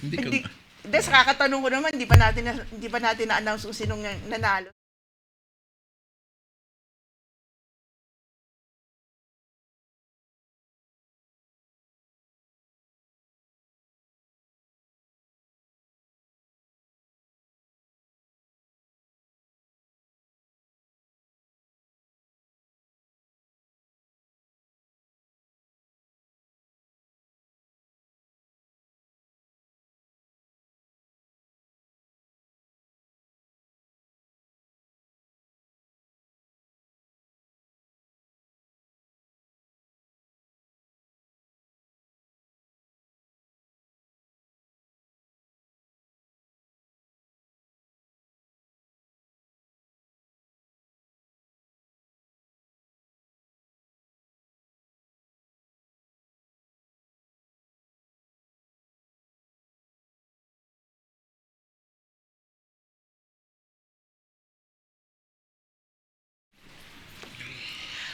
Hindi ko. Hindi, sa kakatanong ko naman, hindi pa natin na-announce kung sinong nanalo.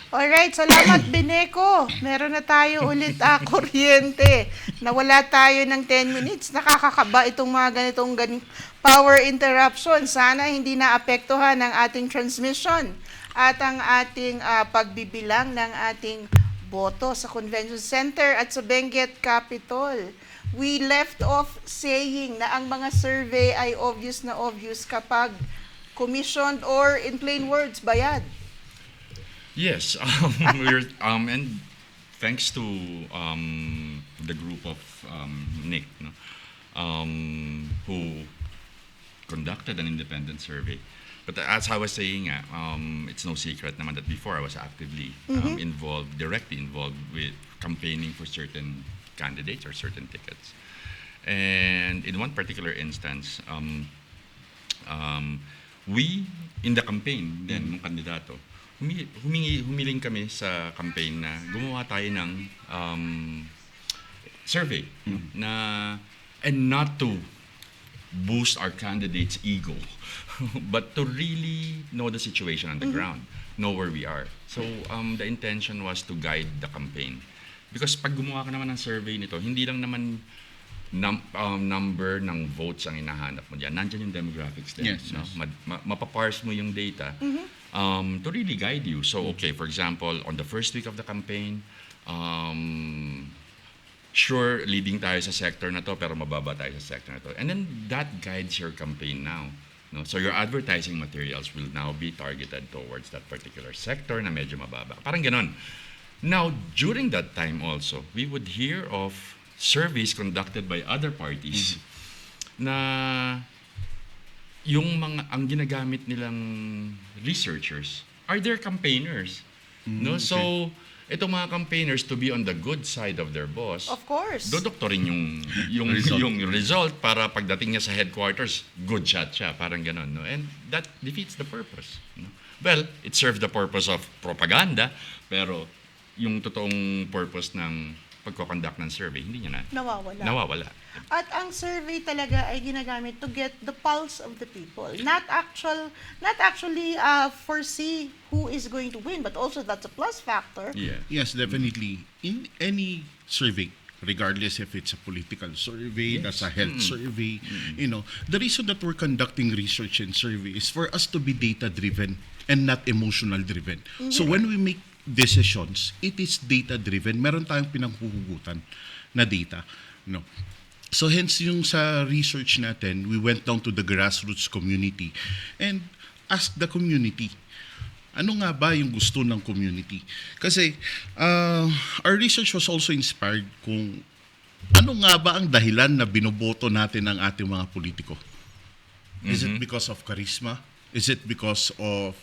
Alright, salamat Beneco. Meron na tayo ulit kuryente. Nawala tayo ng 10 minutes. Nakakakaba itong mga ganitong power interruption. Sana hindi naapektuhan ang ating transmission at ang ating pagbibilang ng ating boto sa Convention Center at sa Benguet Capitol. We left off saying na ang mga survey ay obvious na obvious kapag commissioned or in plain words, bayad. Yes, and thanks to the group of Nick, no, who conducted an independent survey. But as I was saying, it's no secret naman that before I was actively directly involved with campaigning for certain candidates or certain tickets. And in one particular instance, we, in the campaign, then, ng kandidato, humiling kami sa campaign na gumawa tayo ng survey na, and not to boost our candidate's ego, but to really know the situation on the ground, know where we are. So the intention was to guide the campaign. Because pag gumawa ka naman ng survey nito, hindi lang naman number ng votes ang hinahanap mo dyan. Nandyan yung demographics din. Yes, no? yes. Mapaparse mo yung data to really guide you. So, okay, for example, on the first week of the campaign, sure, leading tayo sa sector na to, pero mababa tayo sa sector na to. And then, that guides your campaign now. No? So, your advertising materials will now be targeted towards that particular sector na medyo mababa. Parang ganon. Now, during that time also, we would hear of surveys conducted by other parties na yung ang ginagamit nilang researchers are their campaigners. No? Okay. So, itong mga campaigners, to be on the good side of their boss, Of course. dodoktorin yung result para pagdating niya sa headquarters, good shot siya, parang ganon. No? And that defeats the purpose. No? Well, it serves the purpose of propaganda, pero yung totoong purpose ng pagko-conduct ng survey, hindi niya nawawala. At ang survey talaga ay ginagamit to get the pulse of the people. Not actually foresee who is going to win, but also that's a plus factor. Yeah. Yes, definitely. In any survey, regardless if it's a political survey, that's a health survey, the reason that we're conducting research and survey is for us to be data-driven and not emotional-driven. So when we make decisions, it is data-driven. Meron tayong pinanghuhugutan na data. No. So hence yung sa research natin, we went down to the grassroots community and asked the community, ano nga ba yung gusto ng community? Kasi our research was also inspired kung ano nga ba ang dahilan na binoboto natin ng ating mga politiko? Is it because of charisma? Is it because of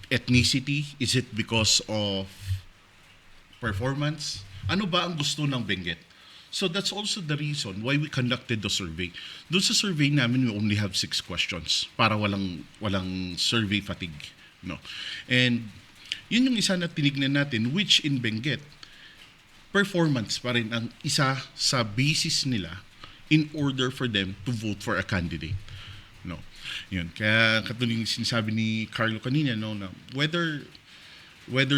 ethnicity? Is it because of performance? Ano ba ang gusto ng Benguet? So that's also the reason why we conducted the survey. Doon sa survey namin, we only have 6 questions para walang survey fatigue. No? And yun yung isa na tinignan natin, which in Benguet, performance pa rin ang isa sa basis nila in order for them to vote for a candidate. No. Yun. Kaya katulad yung sinasabi ni Carlo kanina, no, na whether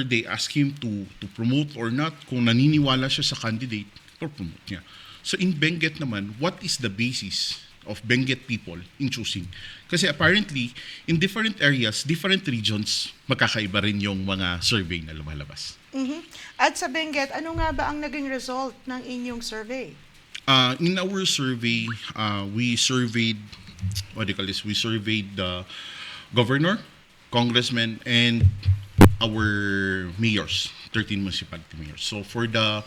they ask him to promote or not, kung naniniwala siya sa candidate, promote niya. So in Benguet naman, what is the basis of Benguet people in choosing? Kasi apparently, in different areas, different regions, magkakaiba rin yung mga survey na lumalabas. At sa Benguet, ano nga ba ang naging result ng inyong survey? In our survey, we surveyed, what do you call this? We surveyed the governor, congressmen, and our mayors, 13 municipality mayors. So for the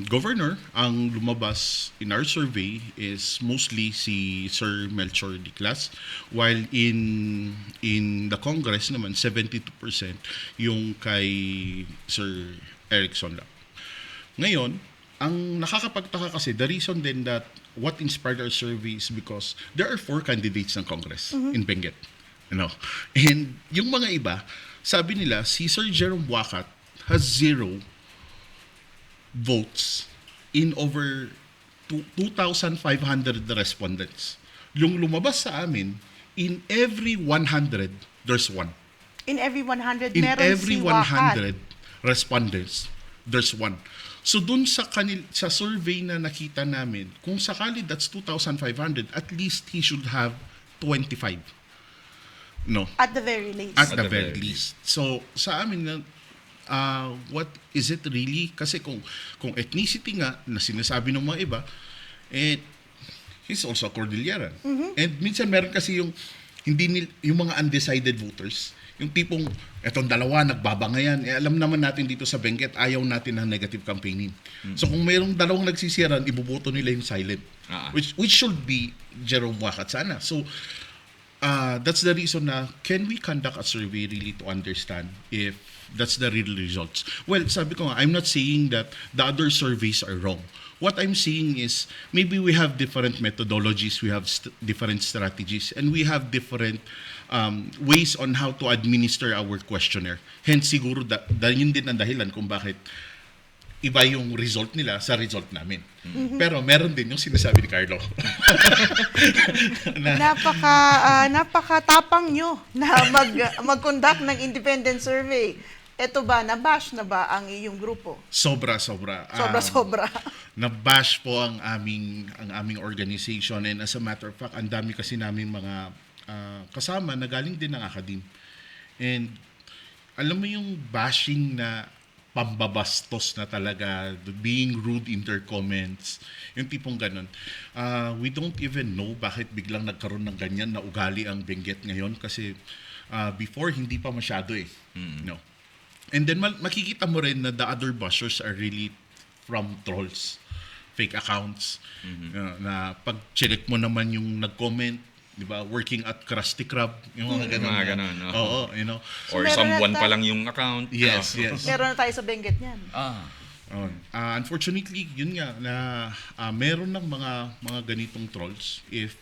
governor, ang lumabas in our survey is mostly si Sir Melchor Diclas, while in the Congress naman 72% yung kay Sir Erickson lang. Ngayon, ang nakakapagtaka kasi, the reason then that what inspired our survey is because there are 4 candidates ng Congress in Benguet. And yung mga iba, sabi nila, si Sir Jerome Wakat has 0 votes in over 2,500 respondents. Yung lumabas sa amin, in every 100, there's 1. In every 100, In meron every si Wakat. 100 respondents, there's 1. So dun sa sa survey na nakita namin, kung sakali that's 2,500, at least he should have 25. No. At the very least. At the very least. So sa amin, what is it really? Kasi kung ethnicity nga na sinasabi ng mga iba, he's also a Cordilleran. And minsan meron kasi yung yung mga undecided voters, yung tipong etong dalawa nagbabangayan. Alam naman natin dito sa Benguet, ayaw natin ng negative campaigning. So kung mayroong dalawang nagsisiran, iboboto nila yung silent. Which should be Jerome Wakat sana. So that's the reason na can we conduct a survey really to understand if that's the real results. Well, sabi ko nga, I'm not saying that the other surveys are wrong. What I'm saying is maybe we have different methodologies, we have different strategies, and we have different ways on how to administer our questionnaire. Hence siguro yun din ang dahilan kung bakit iba yung result nila sa result namin. Pero meron din yung sinasabi ni Carlo. Napaka-tapang nyo na mag-conduct ng independent survey. Ito ba, nabash na ba ang iyong grupo? Sobra. Sobra-sobra. Nabash po ang aming organization, and as a matter of fact, ang dami kasi namin mga kasama na galing din ng academe. And alam mo yung bashing na pambabastos na talaga, being rude in their comments, yung tipong ganun. We don't even know bakit biglang nagkaroon ng ganyan na ugali ang Benguet ngayon kasi before hindi pa masyado no. And then makikita mo rin na the other bashers are really from trolls, fake accounts, na pag check mo naman yung nag-comment, di ba, working at Krusty Krab, yung mga ganun. Mga ganun, no? Oo, Or So, isang meron buwan na pa lang yung account. Yes. Meron na tayo sa Benguet niyan. Unfortunately, yun nga na meron ng mga ganitong trolls. If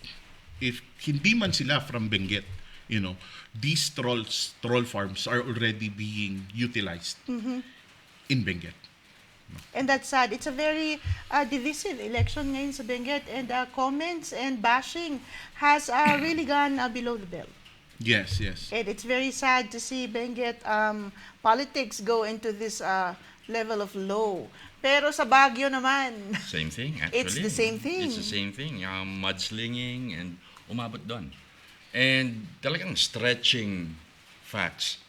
hindi man sila from Benguet, these troll farms are already being utilized in Benguet. And that's sad. It's a very divisive election ngayon sa Benguet, and comments and bashing has really gone below the belt. Yes. And it's very sad to see Benguet politics go into this level of low. Pero sa Baguio naman, Same thing, actually. It's the same thing. It's the same thing. Mudslinging and umabot doon. And talagang stretching facts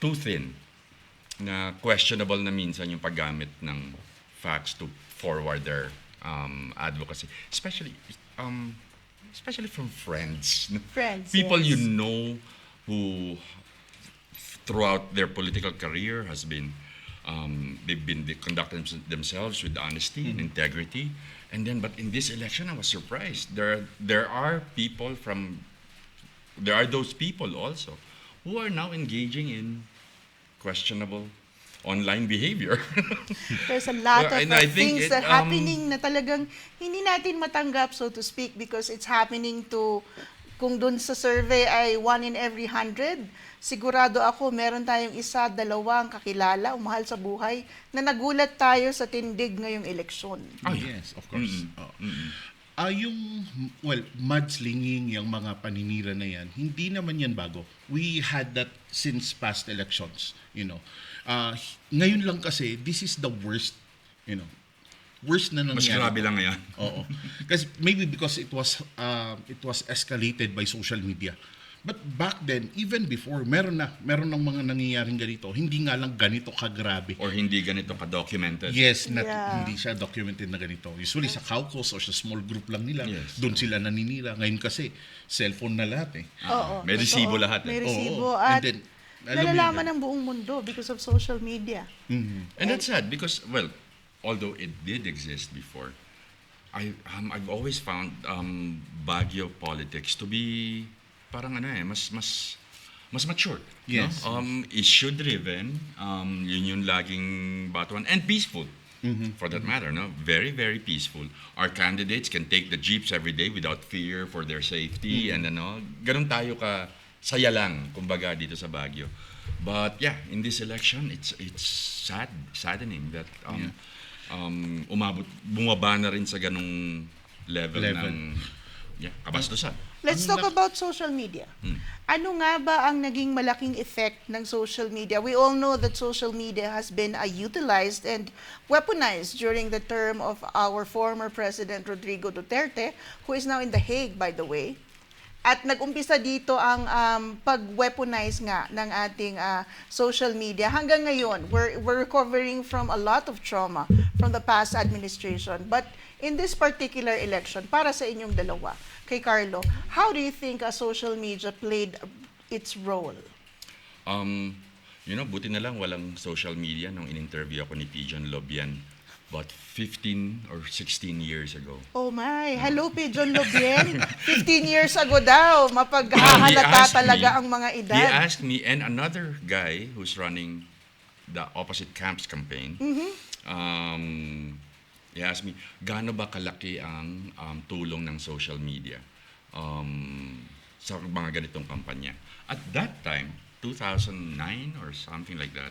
too thin na questionable na minsan yung paggamit ng facts to forward their advocacy. Especially from friends. People yes. you know who throughout their political career has been they've been conducting themselves with honesty and integrity. And then, but in this election, I was surprised. There are those people also who are now engaging in questionable online behavior. There's a lot of And I think things that happening na talagang hindi natin matanggap, so to speak, because it's happening to, kung dun sa survey ay 1 in every 100, sigurado ako meron tayong 1, 2 kakilala, umahal sa buhay, na nagulat tayo sa tindig ngayong eleksyon. Yes, of course. Yung mudslinging, yung mga paninira na yan, hindi naman yan bago. We had that since past elections, Ngayon lang kasi, this is the worst, worse na Mas nangyari. grabe lang ngayon. Oo. Kasi maybe because it was escalated by social media. But back then, even before, meron ng mga nangyayaring ganito. Hindi nga lang ganito kagrabe. Or hindi ganito ka-documented. Yes, Yeah. hindi siya documented na ganito. Usually sa caucus or sa small group lang nila, Yes. doon sila naninira. Ngayon kasi, cellphone na lahat eh. Oo. May resibo totoo. lahat eh. May resibo. Oo. At And then, alam mo nalalaman yun. ng buong mundo because of social media. And that's sad because, well, although it did exist before, I've always found Baguio politics to be parang mas mature. Yes. No? Issue driven, yun yung laging batuan, and peaceful. For that matter, no? Very, very peaceful. Our candidates can take the jeeps every day without fear for their safety, and ganun tayo ka saya lang, kumbaga, dito sa Baguio. But yeah, in this election, it's saddening that bumaba na rin sa ganung level. ng kabastusan. Let's talk about social media. Ano nga ba ang naging malaking effect ng social media? We all know that social media has been utilized and weaponized during the term of our former President Rodrigo Duterte, who is now in The Hague, by the way. At nag-umpisa dito ang pag-weaponize nga ng ating social media. Hanggang ngayon, we're recovering from a lot of trauma from the past administration. But in this particular election, para sa inyong dalawa, kay Carlo, how do you think social media played its role? Buti na lang walang social media nung in-interview ako ni Pigeon Lobian about 15 or 16 years ago. Oh my, hello Pigeon Lobien. 15 years ago daw, He mapaghahalata asked talaga me- ang mga edad. He asked me and another guy who's running the opposite camps campaign. He asked me, gaano ba kalaki ang tulong ng social media sa mga ganitong kampanya? At that time, 2009 or something like that,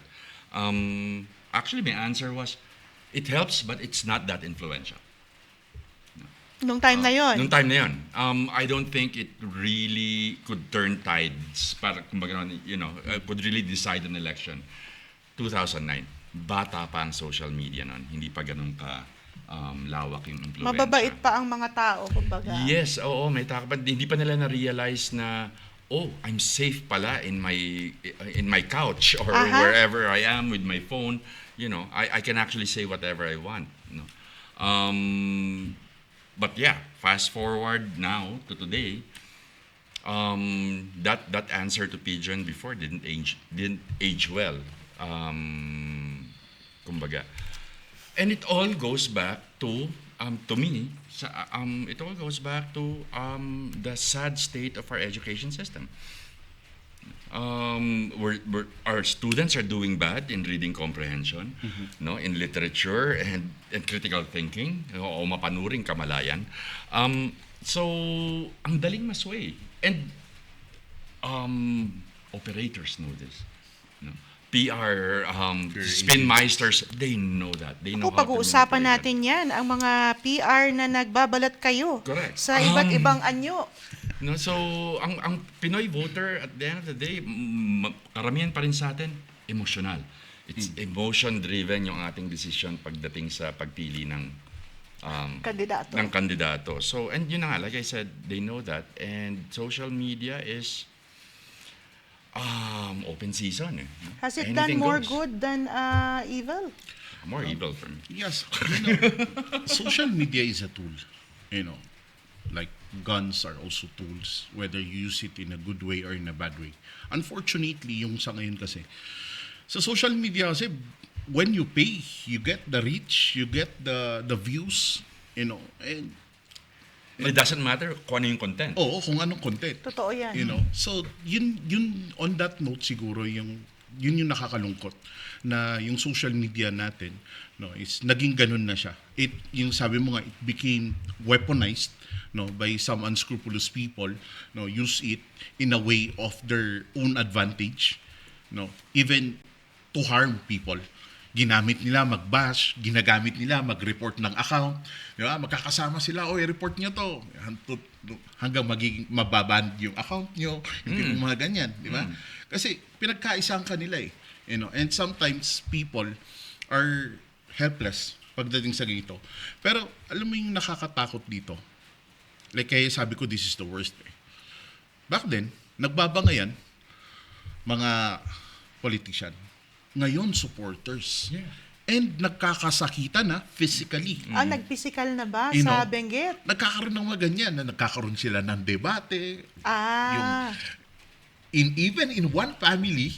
actually my answer was, it helps but it's not that influential. Nung time na yon. Nung time na yun, I don't think it really could turn tides para kumbaga, could really decide an election. 2009, bata pa ang social media noon, hindi pa ganun ka lawak yung influensya. Mababait pa ang mga tao, kumbaga. Yes, oo, may taka pa. Hindi pa nila na-realize na, I'm safe pala in my couch or wherever I am with my phone. I can actually say whatever I want. But yeah, fast forward now to today, that answer to Pigeon before didn't age well. Kumbaga. And it all goes back to me, it all goes back to the sad state of our education system. Our students are doing bad in reading comprehension, in literature and critical thinking, o mapanuring kamalayan. So, ang daling masway. And operators know this. PR, spin meisters, they know that. They know how to Pag-uusapan manipulate natin yan, ang mga PR na nagbabalat kayo Correct. sa iba't ibang anyo. So, ang Pinoy voter, at the end of the day, karamihan pa rin sa atin, emotional. It's emotion-driven yung ating decision pagdating sa pagpili ng kandidato. So, and yun na nga, like I said, they know that. And social media is open season. Has it Anything done more goes. good than evil? More evil for me. Yes, social media is a tool. Like guns are also tools, whether you use it in a good way or in a bad way. Unfortunately, yung sa ngayon kasi, sa social media kasi, when you pay, you get the reach, you get the views, and It doesn't matter kung ano yung content. oo, kung anong content. Totoo yan. So, yun on that note siguro, yun yung nakakalungkot na yung social media natin, is naging ganun na siya. Yung sabi mo nga, it became weaponized, by some unscrupulous people, use it in a way of their own advantage, even to harm people. Ginamit nila mag-bash, ginagamit nila mag-report ng account. Di ba? Magkakasama sila, report nyo to. Hanggang magiging mababand yung account nyo, yung mga ganyan. Di ba? Kasi pinagkaisang kanila eh. And sometimes people are helpless pagdating sa ganito. Pero alam mo yung nakakatakot dito. Like kaya sabi ko, this is the worst. Back then, nagbabangayan mga politician. Ngayon, supporters. Yeah. And nagkakasakitan na physically. Nag-physical na ba You sa know, Benguet? Nagkakaroon ng mga ganyan na nagkakaroon sila ng debate. Ah. Even in one family,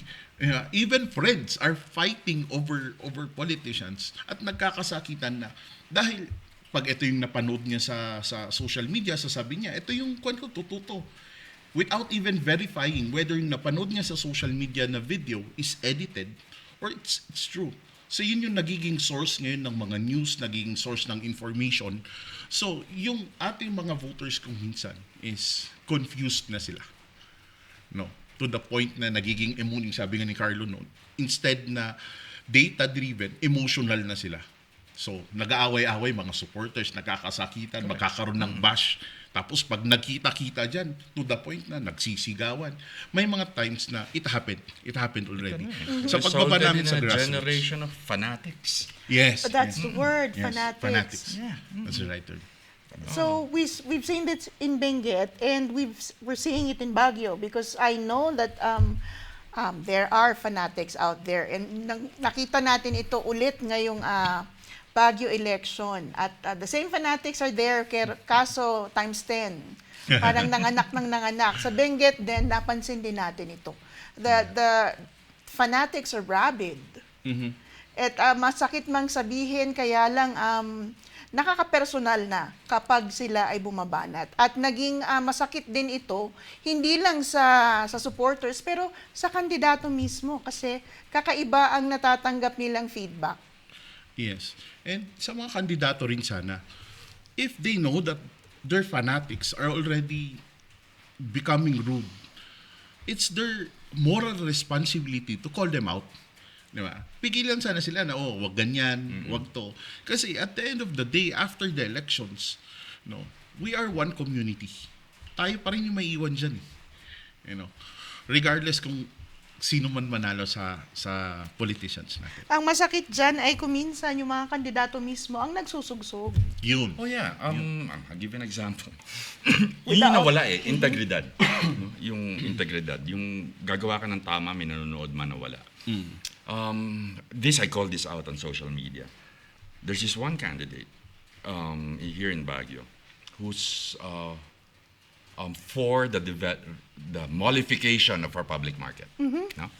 even friends are fighting over politicians at nagkakasakitan na dahil pag ito yung napanood niya sa social media, sasabi niya, ito yung kwento, tututo. Without even verifying whether yung napanood niya sa social media na video is edited or it's true. So yun yung nagiging source ngayon ng mga news, nagiging source ng information. So yung ating mga voters kung minsan is confused na sila. No, to the point na nagiging sabi nga ni Carlo noon, instead na data-driven, emotional na sila. So, nag-aaway-away mga supporters, nagkakasakitan, magkakaroon ng bash. Tapos pag nagkita-kita dyan, to the point na nagsisigawan. May mga times na it happened already. Sa pagbaba namin sa a grassroots. generation of fanatics. Yes. That's the word, Yes, fanatics. Yeah. That's the right term. So we've seen it in Benguet and we're seeing it in Baguio because I know that there are fanatics out there and nakita natin ito ulit ngayong Baguio election at the same fanatics are there kaso times 10. Parang nanganak sa Benguet din napansin din natin ito. The fanatics are rabid. Mm-hmm. At masakit mang sabihin kaya lang nakakapersonal na kapag sila ay bumabanat. At naging masakit din ito, hindi lang sa supporters, pero sa kandidato mismo kasi kakaiba ang natatanggap nilang feedback. Yes. And sa mga kandidato rin sana, if they know that their fanatics are already becoming rude, it's their moral responsibility to call them out. Diba? Pigilan sana sila na, wag ganyan, wag to. Kasi at the end of the day, after the elections, no, we are one community. Tayo pa rin yung may iwan dyan. Regardless kung sino man manalo sa politicians natin. Ang masakit dyan ay kuminsan yung mga kandidato mismo ang nagsusugsog. Yun. Oh yeah, I'll give you an example. Yung nawala integridad. No? Yung integridad, yung gagawa ka ng tama, may nanonood man nawala. I call this out on social media. There's this one candidate here in Baguio who's for the mollification of our public market. No?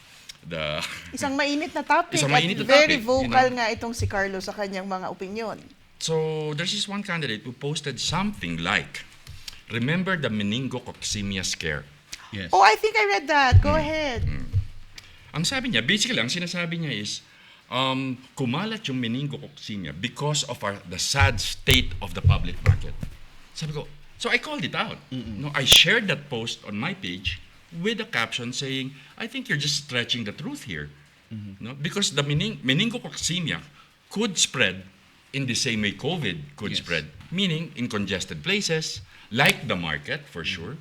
Isang mainit na topic Isang mainit na at very topic, vocal nga itong si Carlo sa kanyang mga opinyon. So there's this one candidate who posted something like, remember the meningococcemia scare? Yes. Oh, I think I read that. Go ahead. Ang sabi niya, basically, ang sinasabi niya is, kumalat yung meningococcemia because of the sad state of the public market. Sabi ko, so I called it out. No, I shared that post on my page with a caption saying, I think you're just stretching the truth here. No, because the meningococcemia could spread in the same way COVID could Yes. spread, meaning in congested places, like the market for sure,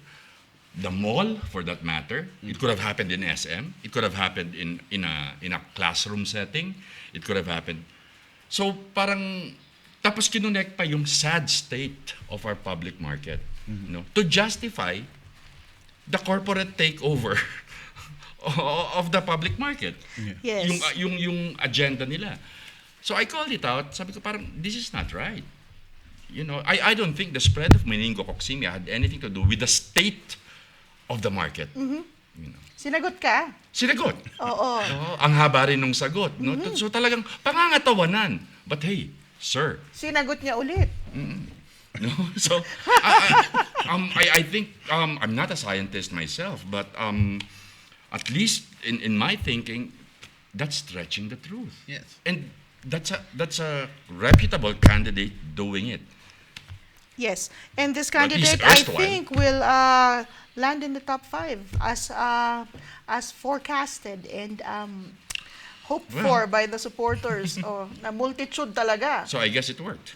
the mall for that matter. It could have happened in SM. It could have happened in a classroom setting. It could have happened. So parang tapos kinonect pa yung sad state of our public market, no, to justify the corporate takeover of the public market. Yes. Yung agenda nila. So I called it out. Sabi ko parang this is not right. I don't think the spread of meningococcemia had anything to do with the state of the market. Sinagot ka? Sinagot. Oo. Ang haba rin nung sagot. No? So talagang pangangatawanan. But hey, sir. Sinagot niya ulit. No? So I think I'm not a scientist myself, but at least in my thinking, that's stretching the truth. Yes. And that's a reputable candidate doing it. Yes. And this Or at least candidate, I erstwhile. think, will land in the top 5 as forecasted and hoped for by the supporters. Na multitude talaga. So I guess it worked.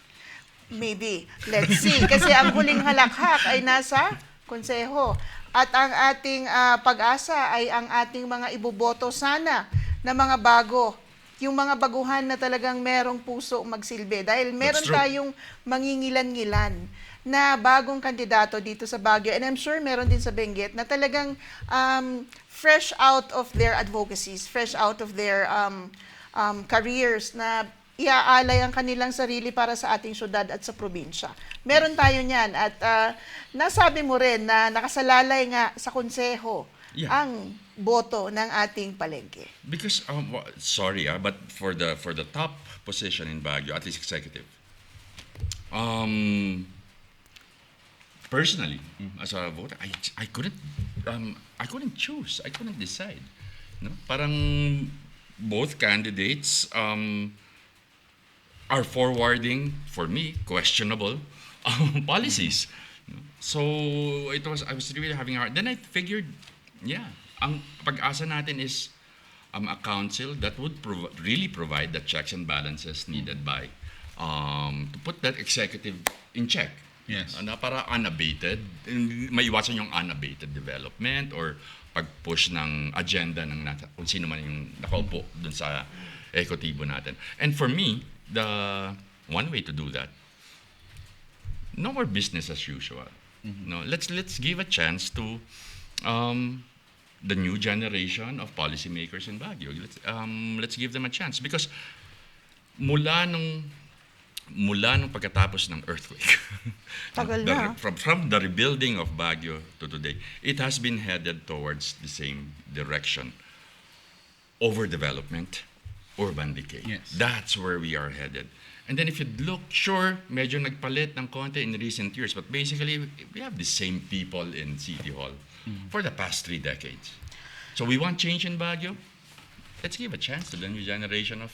Maybe. Let's see. Kasi ang huling halakhak ay nasa konseho. At ang ating pag-asa ay ang ating mga iboboto sana na mga bago. yung mga baguhan na talagang merong puso magsilbi. Dahil meron true. tayong mangingilan-ngilan na bagong kandidato dito sa Baguio. And I'm sure meron din sa Benguet na talagang fresh out of their advocacies, fresh out of their careers na iaalay ang kanilang sarili para sa ating syudad at sa probinsya. Meron tayo niyan at nasabi mo rin na nakasalalay nga sa konseho Yeah. ang boto ng ating palengke. Because sorry, but for the top position in Baguio, at least executive, personally, as a voter, I couldn't choose. I couldn't decide. No, parang both candidates are forwarding, for me, questionable policies. So I was really having a hard. Then I figured, yeah, ang pag-asa natin is a council that would really provide the checks and balances needed by to put that executive in check. Yes. Na para unabated, maiwasan yung unabated development or pag-push ng agenda ng kung sino man yung nakaupo dun sa ekotibo natin. And for me, the one way to do that, no more business as usual. No, let's give a chance to the new generation of policymakers in Baguio. Let's give them a chance because mula nung pagkatapos ng earthquake, Tagal na. from the rebuilding of Baguio to today, it has been headed towards the same direction. Overdevelopment, urban decay. Yes. That's where we are headed. And then if you look, sure, medyo nagpalit ng konti in recent years, but basically, we have the same people in City Hall for the past 3 decades. So we want change in Baguio. Let's give a chance to the new generation of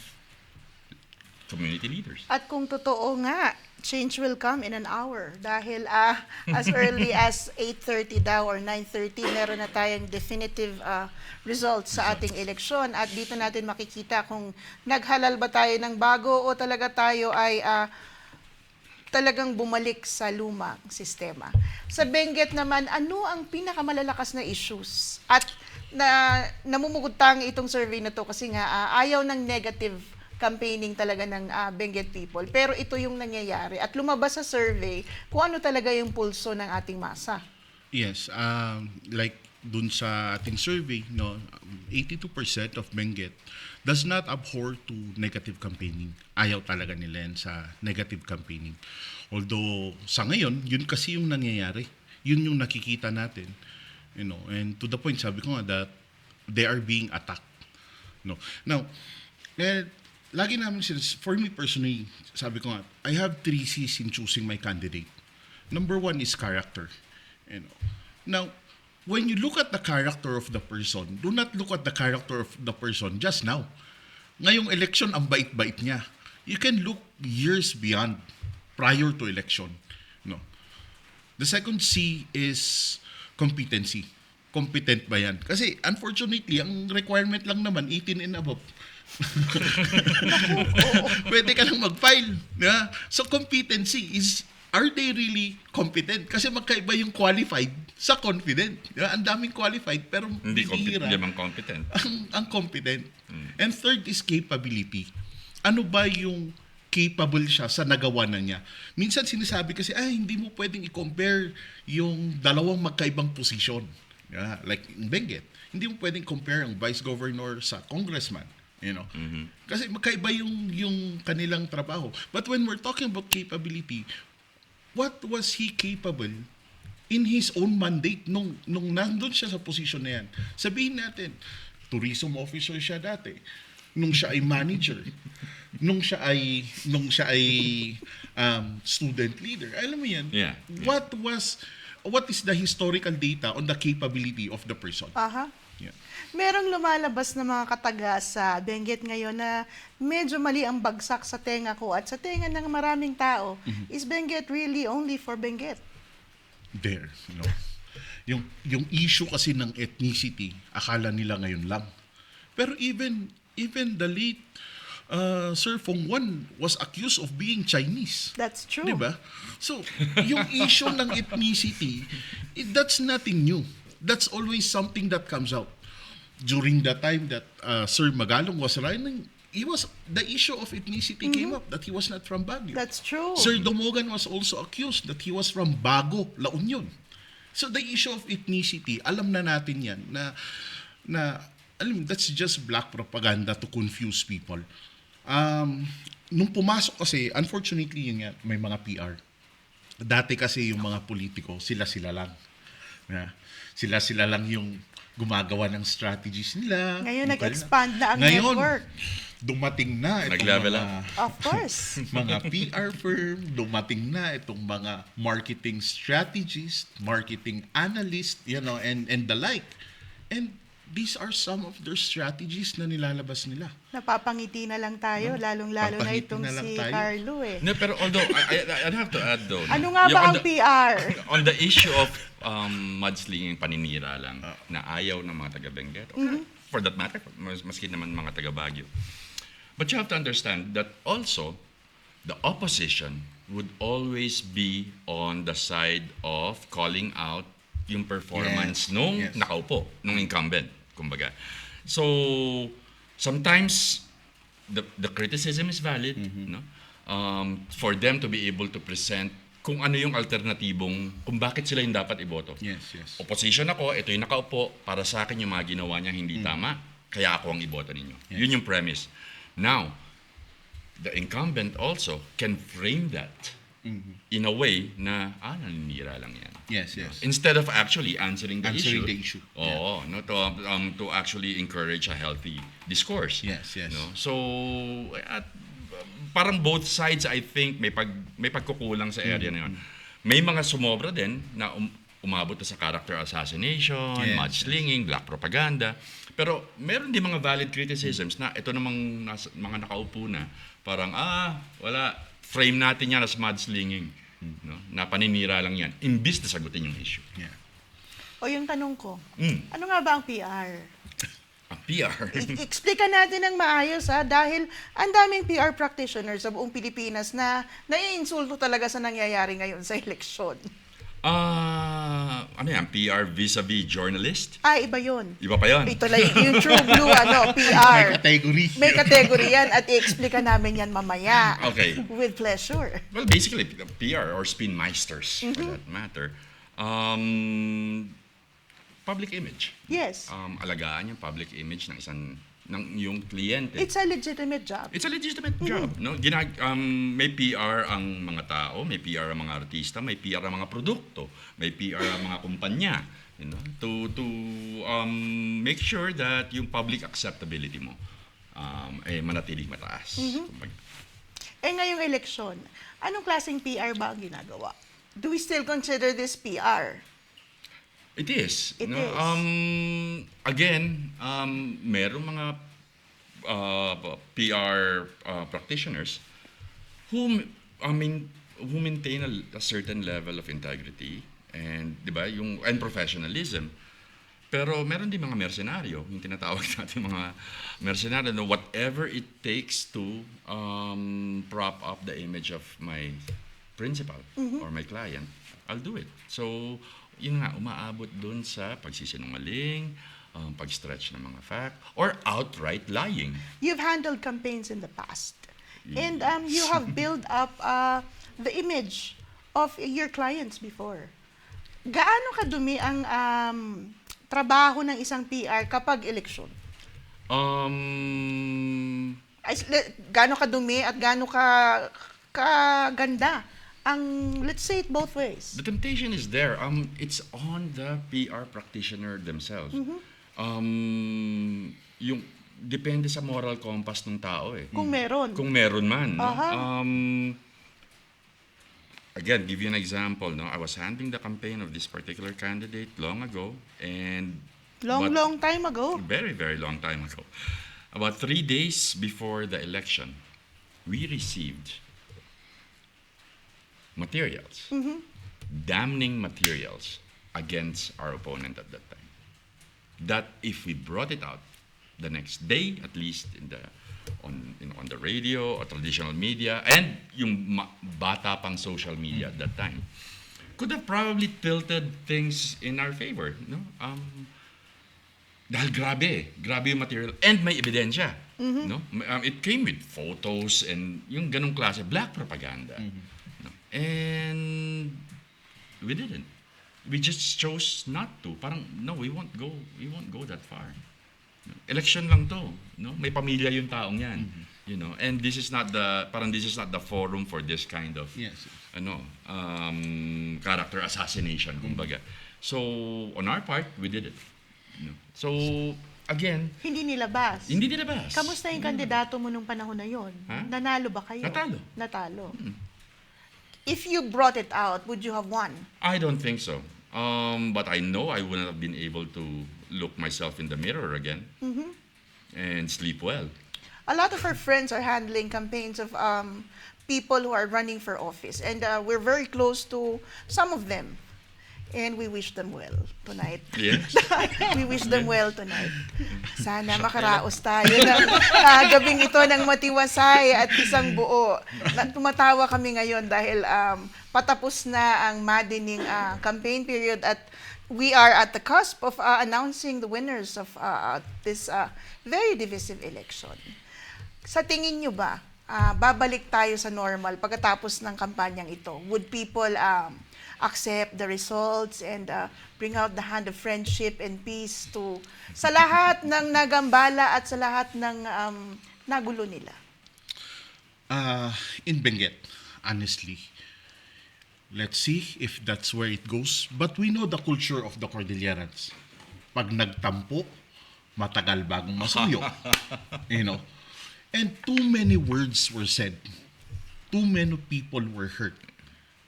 community leaders. At kung totoo nga, change will come in an hour dahil as early as 8:30 daw or 9:30 meron na tayong definitive results sa ating eleksyon at dito natin makikita kung naghalal ba tayo ng bago o talaga tayo ay talagang bumalik sa lumang sistema. Sa Benguet naman, ano ang pinakamalalakas na issues? At namumugutang itong survey na to kasi nga ayaw ng negative campaigning talaga ng Benguet people. Pero ito yung nangyayari. At lumabas sa survey kung ano talaga yung pulso ng ating masa. Yes, like dun sa ating survey, 82% of Benguet does not abhor to negative campaigning. Ayaw talaga nila yan sa negative campaigning. Although sa ngayon, yun kasi yung nangyayari. Yun yung nakikita natin. And to the point, sabi ko nga that they are being attacked. Now, lagi namin for me personally, sabi ko nga, I have 3 C's in choosing my candidate. Number 1 is character. Now, when you look at the character of the person, do not look at the character of the person just now. Ngayong election, ang bait-bait niya. You can look years beyond, prior to election. The second C is competency. Competent ba yan? Kasi unfortunately, ang requirement lang naman 18 and above. Pwede ka lang mag-file. Yeah? So competency is, are they really competent? Kasi magkaiba yung qualified sa confident. Yeah? Ang daming qualified pero Hindi naman competent. ang competent. And third is capability. Ano ba yung capable siya sa nagawa na niya? Minsan sinasabi kasi, hindi mo pwedeng i-compare yung dalawang magkaibang posisyon. Yeah? Like in Benguet, hindi mo pwedeng compare ang vice governor sa congressman. Kasi magkaiba yung kanilang trabaho. But when we're talking about capability, what was he capable in his own mandate nung nandun siya sa position na yan? Sabihin natin, tourism officer siya dati, nung siya ay manager, nung siya ay student leader. Alam mo yan? Yeah. What is the historical data on the capability of the person? Yeah. Merong lumalabas na mga kataga sa Benguet ngayon na medyo mali ang bagsak sa tenga ko at sa tenga ng maraming tao. Is Benguet really only for Benguet? There, yung issue kasi ng ethnicity, akala nila ngayon lang. Pero even the late Sir Fong Wan was accused of being Chinese. That's true. Diba? So, yung issue ng ethnicity, that's nothing new. That's always something that comes out. During the time that Sir Magalong was running the issue of ethnicity came up, that he was not from Baguio. That's true. Sir Dumogan was also accused that he was from Bago, La Union. So the issue of ethnicity, alam na natin yan that's just black propaganda to confuse people. Nung pumasok kasi, unfortunately yun nga, may mga PR. Dati kasi yung mga politiko, sila-sila lang. Sila-sila lang yung gumagawa ng strategies nila. Ngayon, nag-expand na ang network. Dumating na itong Nag-level mga, Of course. mga PR firm, dumating na itong mga marketing strategists, marketing analysts, and the like. And these are some of their strategies na nilalabas nila. Napapangiti na lang tayo, lalong-lalo na Papangiti itong na lang si tayo. Carlo eh. No, pero although, I'd have to add though. Ano nga ba yung ang PR? On the issue of mudslinging, paninira lang, na ayaw ng mga taga-Benguet, or for that matter, maski naman mga taga-Baguio. But you have to understand that also, the opposition would always be on the side of calling out yung performance nung nakaupo, nung incumbent, kumbaga. So, sometimes, the criticism is valid, no? For them to be able to present kung ano yung alternatibong, kung bakit sila yung dapat iboto. Yes. Opposition ako, ito yung nakaupo, para sa akin yung mga ginawa niya hindi tama, kaya ako ang iboto ninyo. Yes. Yun yung premise. Now, the incumbent also can frame that in a way na, naninira lang yan. Yes. Instead of actually answering the Answering issue. the issue. Oo, no, to actually encourage a healthy discourse. Yes. No? So, parang both sides, I think, may pagkukulang sa area na yun. May mga sumobra din na umabot na sa character assassination, mudslinging, black propaganda. Pero meron din mga valid criticisms na ito namang mga nakaupo na, parang, wala, frame natin yan as mudslinging. No? Na paninira lang yan. Imbis na sagutin yung issue. Yeah. O yung tanong ko, ano nga ba ang PR? Ang PR. Explica natin ng maayos dahil ang daming PR practitioners sa buong Pilipinas na naiinsulto talaga sa nangyayari ngayon sa eleksyon. Ano yan? PR vis-a-vis journalist? Iba yun. Iba pa yan. Ito lang yung true blue PR. May category. May category yan at i-explica namin yan mamaya. Okay. With pleasure. Well, basically, PR or spin meisters, for that matter, public image. Yes. Alagaan yung public image ng yung kliyente. It's a legitimate job. It's a legitimate job, no? May PR ang mga tao, may PR ang mga artista, may PR ang mga produkto, may PR ang mga kumpanya, to make sure that yung public acceptability mo manatiling mataas. Ngayong eleksyon, anong klaseng PR ba ang ginagawa? Do we still consider this PR? It is. It no? is. Again, merong mga PR practitioners who maintain a certain level of integrity and, di ba, and professionalism. Pero meron din mga mercenaryo, yung tinatawag natin mga mercenaryo, na whatever it takes to prop up the image of my principal or my client, I'll do it. So, yun nga, umaabot dun sa pagsisinungaling, pag-stretch ng mga fact, or outright lying. You've handled campaigns in the past. And you have built up the image of your clients before. Gaano kadumi ang trabaho ng isang PR kapag eleksyon? Gaano kadumi at gaano kaganda ang, let's say it both ways. The temptation is there. It's on the PR practitioner themselves. Yung depende sa moral compass ng tao eh. Kung meron. Kung meron man. No? Aha. Again, give you an example. No, I was handling the campaign of this particular candidate long ago, and long time ago. very, very long time ago. About 3 days before the election, we received materials, damning materials against our opponent at that time. That if we brought it out the next day, at least on the radio or traditional media, and yung bata pang social media at that time, could have probably tilted things in our favor. No? Dahil grabe yung material and may ebidensya. No? It came with photos and yung ganong klase, black propaganda. No? And we didn't. We just chose not to. Parang, no, we won't go that far. Election lang to, no? May pamilya yung taong yan. You know, and this is not the forum for this kind of Yes. character assassination, kumbaga. So, on our part, we did it. You know? So, again, Hindi nilabas. hindi nilabas. Kamusta yung kandidato mo nung panahon na yon? Ha? Nanalo ba kayo? Natalo. If you brought it out, would you have won? I don't think so. But I know I wouldn't have been able to look myself in the mirror again and sleep well. A lot of our friends are handling campaigns of people who are running for office. And we're very close to some of them. And we wish them well tonight. Yes. We wish them well tonight. Sana makaraos tayo ng gabing ito ng matiwasay at isang buo. Tumatawa kami ngayon dahil patapos na ang maddening campaign period at we are at the cusp of announcing the winners of this very divisive election. Sa tingin nyo ba, babalik tayo sa normal pagkatapos ng kampanyang ito? Would people accept the results and bring out the hand of friendship and peace to sa lahat ng nagambala at sa lahat ng nagulo nila? In Benguet, honestly, let's see if that's where it goes. But we know the culture of the Cordillerans. Pag nagtampo, matagal bagong masuyo. You know? And too many words were said. Too many people were hurt.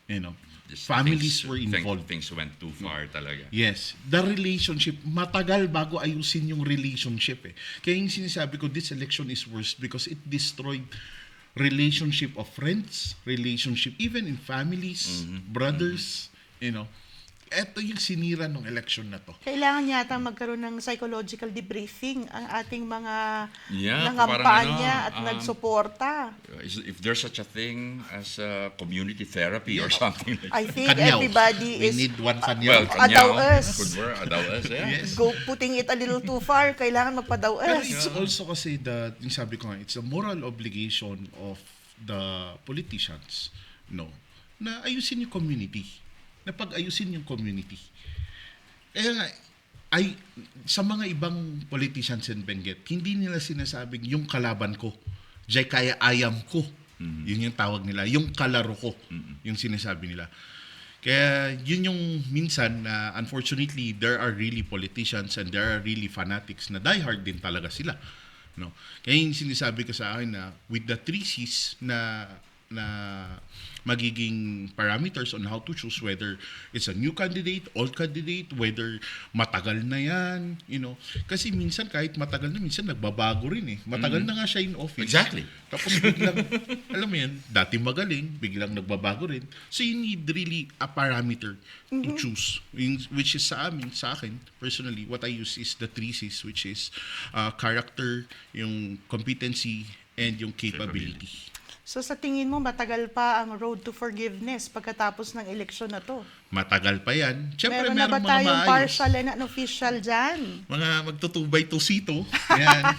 You know? Just Families were involved. Things went too far talaga. Yes. The relationship, matagal bago ayusin yung relationship eh. Kaya yung sinasabi ko, this election is worse because it destroyed relationship of friends, relationship even in families, brothers, you know. Ito yung sinira ng election na to. Kailangan yata magkaroon ng psychological debriefing ang ating mga Yeah, nangampanya at nagsuporta. If there's such a thing as community therapy or something like I think Kanyaw. everybody We is need one Well, kanyaw. Adaw-es. Could work, adaw-es, yeah. Yes. putting it a little too far, kailangan Pero magpadaw-es. it's also kasi yung sabi ko nga, it's a moral obligation of the politicians, no, na ayusin yung community. Na pag-ayusin yung community. Kaya nga, sa mga ibang politicians in Benguet, hindi nila sinasabing yung kalaban ko, jay kaya ayam ko. Yun yung tawag nila. Yung kalaro ko, yung sinasabi nila. Kaya yun yung minsan na unfortunately there are really politicians and there are really fanatics na diehard din talaga sila. No? Kaya yung sinasabi ko sa akin na with the 3 C's na magiging parameters on how to choose whether it's a new candidate, old candidate, whether matagal na yan, you know. Kasi minsan kahit matagal na, minsan nagbabago rin eh. Matagal na nga siya in office. Exactly. Tapos biglang, alam mo yan, dati magaling, biglang nagbabago rin. So you need really a parameter to choose. Which is sa akin, personally, what I use is the 3 C's, which is character, yung competency, and yung capability. So sa tingin mo, matagal pa ang road to forgiveness pagkatapos ng eleksyon na to? Matagal pa yan. Siyempre, Meron na ba meron mga tayong maayos. partial and unofficial dyan? Mga magtutubay tusito. Yan.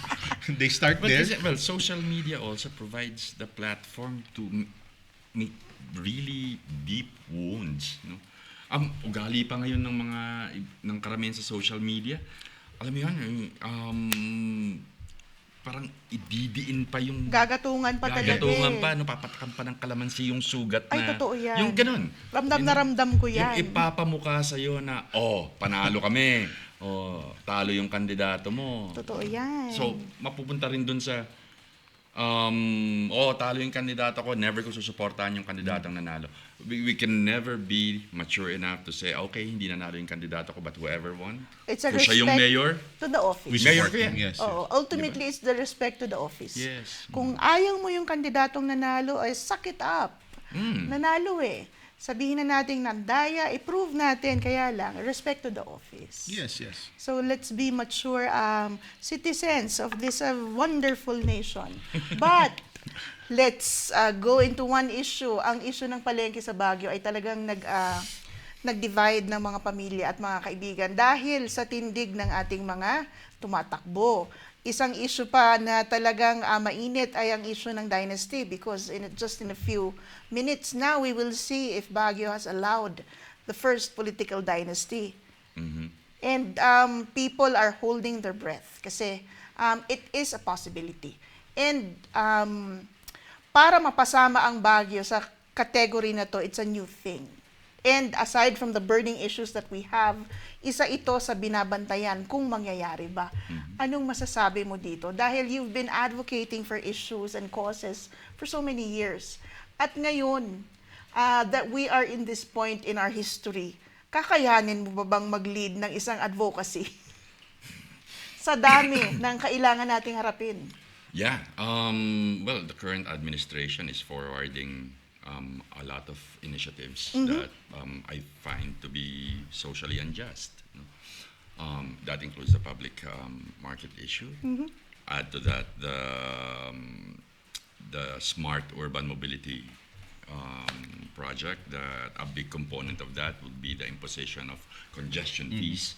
They start But there. social media also provides the platform to make really deep wounds. No? Ugali pa ngayon ng karamihan sa social media. Alam mo yan, parang ididiin pa yung... Gagatungan pa talaga Gagatungan pa, papatakan pa ng kalamansi yung sugat na... Ay, totoo yan. Yung ganun. Ramdam na ramdam ko yan. Yung ipapamukha sa'yo na, panalo kami. Talo yung kandidato mo. Totoo yan. So, mapupunta rin dun sa, talo yung kandidato ko, never ko susuportahan yung kandidatong nanalo. We can never be mature enough to say, okay, hindi nanalo yung kandidato ko, but whoever won, It's a kung siya yung respect mayor, to the office. We Mayor support ko him, yan. yes. Oo, ultimately, it's the respect to the office. Yes. Kung ayaw mo yung kandidatong nanalo, ay suck it up. Nanalo eh. Sabihin na natin nandaya, i-prove natin, kaya lang, respect to the office. Yes, yes. So let's be mature citizens of this wonderful nation. But let's go into one issue. Ang issue ng palengke sa Baguio ay talagang nag-divide ng mga pamilya at mga kaibigan dahil sa tindig ng ating mga tumatakbo. isang issue pa na talagang mainit ay ang issue ng dynasty because just in a few minutes now we will see if Baguio has allowed the first political dynasty. And people are holding their breath kasi it is a possibility. And para mapasama ang Baguio sa category na to, it's a new thing. And aside from the burning issues that we have, isa ito sa binabantayan kung mangyayari ba. Anong masasabi mo dito? Dahil you've been advocating for issues and causes for so many years. At ngayon, that we are in this point in our history, kakayanin mo ba bang mag-lead ng isang advocacy sa dami ng kailangan nating harapin? Yeah. Well, the current administration is forwarding a lot of initiatives that I find to be socially unjust. No? That includes the public market issue. Add to that the smart urban mobility project. That a big component of that would be the imposition of congestion fees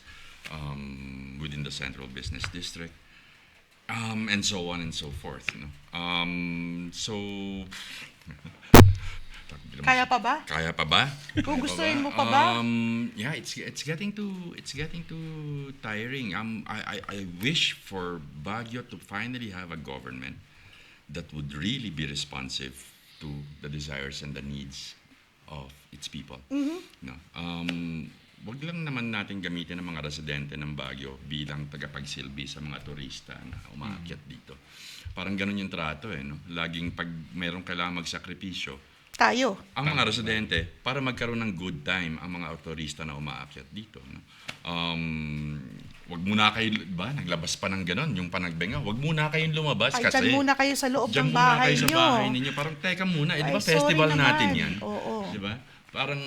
within the central business district. And so on and so forth. You know? Kaya pa ba? Kaya pa ba? Kung gustuin mo pa ba? Yeah, it's getting too tiring. I wish for Baguio to finally have a government that would really be responsive to the desires and the needs of its people. No. Wag lang naman natin gamitin ang mga residente ng Baguio bilang tagapagsilbi sa mga turista na umaakyat dito. Parang ganun yung trato no. Laging pag mayroong kailangan magsakripisyo, Tayo. ang mga residente, para magkaroon ng good time ang mga turista na umaakyat dito. No? Wag muna kayo, ba, naglabas pa ng ganon, yung panagbenga, wag muna kayong lumabas Ay, kasi dyan muna kayo sa loob dyan ng muna bahay kayo sa nyo. bahay ninyo. Parang, teka muna, di ba Ay, festival sorry natin naman. yan? Oo. Di ba? Parang,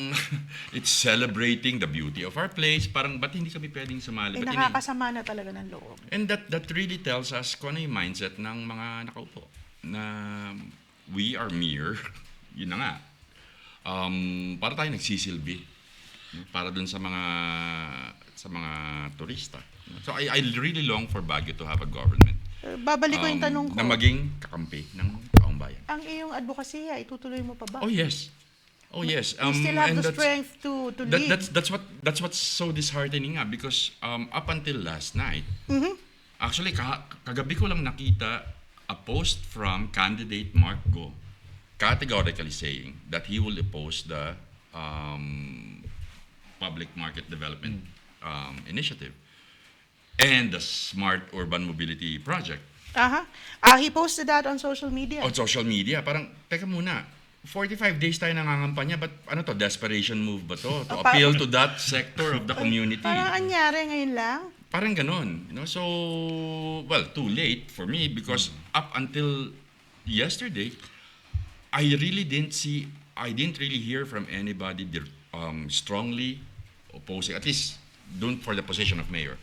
it's celebrating the beauty of our place. Parang, ba't hindi kami pwedeng sumali? Ay, Ba't nakakasama na talaga ng loob. And that really tells us kung ano yung mindset ng mga nakaupo. Na we are mere, yun na nga, para tayo nagsisilbi para dun sa mga turista. So I really long for Baguio to have a government Babalik ko yung tanong ko. na maging kakampi ng taong bayan. Ang iyong advokasya, itutuloy mo pa ba? Oh yes. You still have and the that's- strength to lead. That's what's so disheartening nga because up until last night, actually kagabi ko lang nakita a post from candidate Mark Go categorically saying that he will oppose the public market development initiative and the smart urban mobility project. He posted that on social media. On social media, parang, teka muna, 45 days tayo nangangampanya, but ano to, desperation move ba to? To appeal to that sector of the community. Parang anyari ngayon lang. Parang ganon. You know? So, well, too late for me because up until yesterday, I didn't really hear from anybody strongly opposing, at least dun for the position of mayor,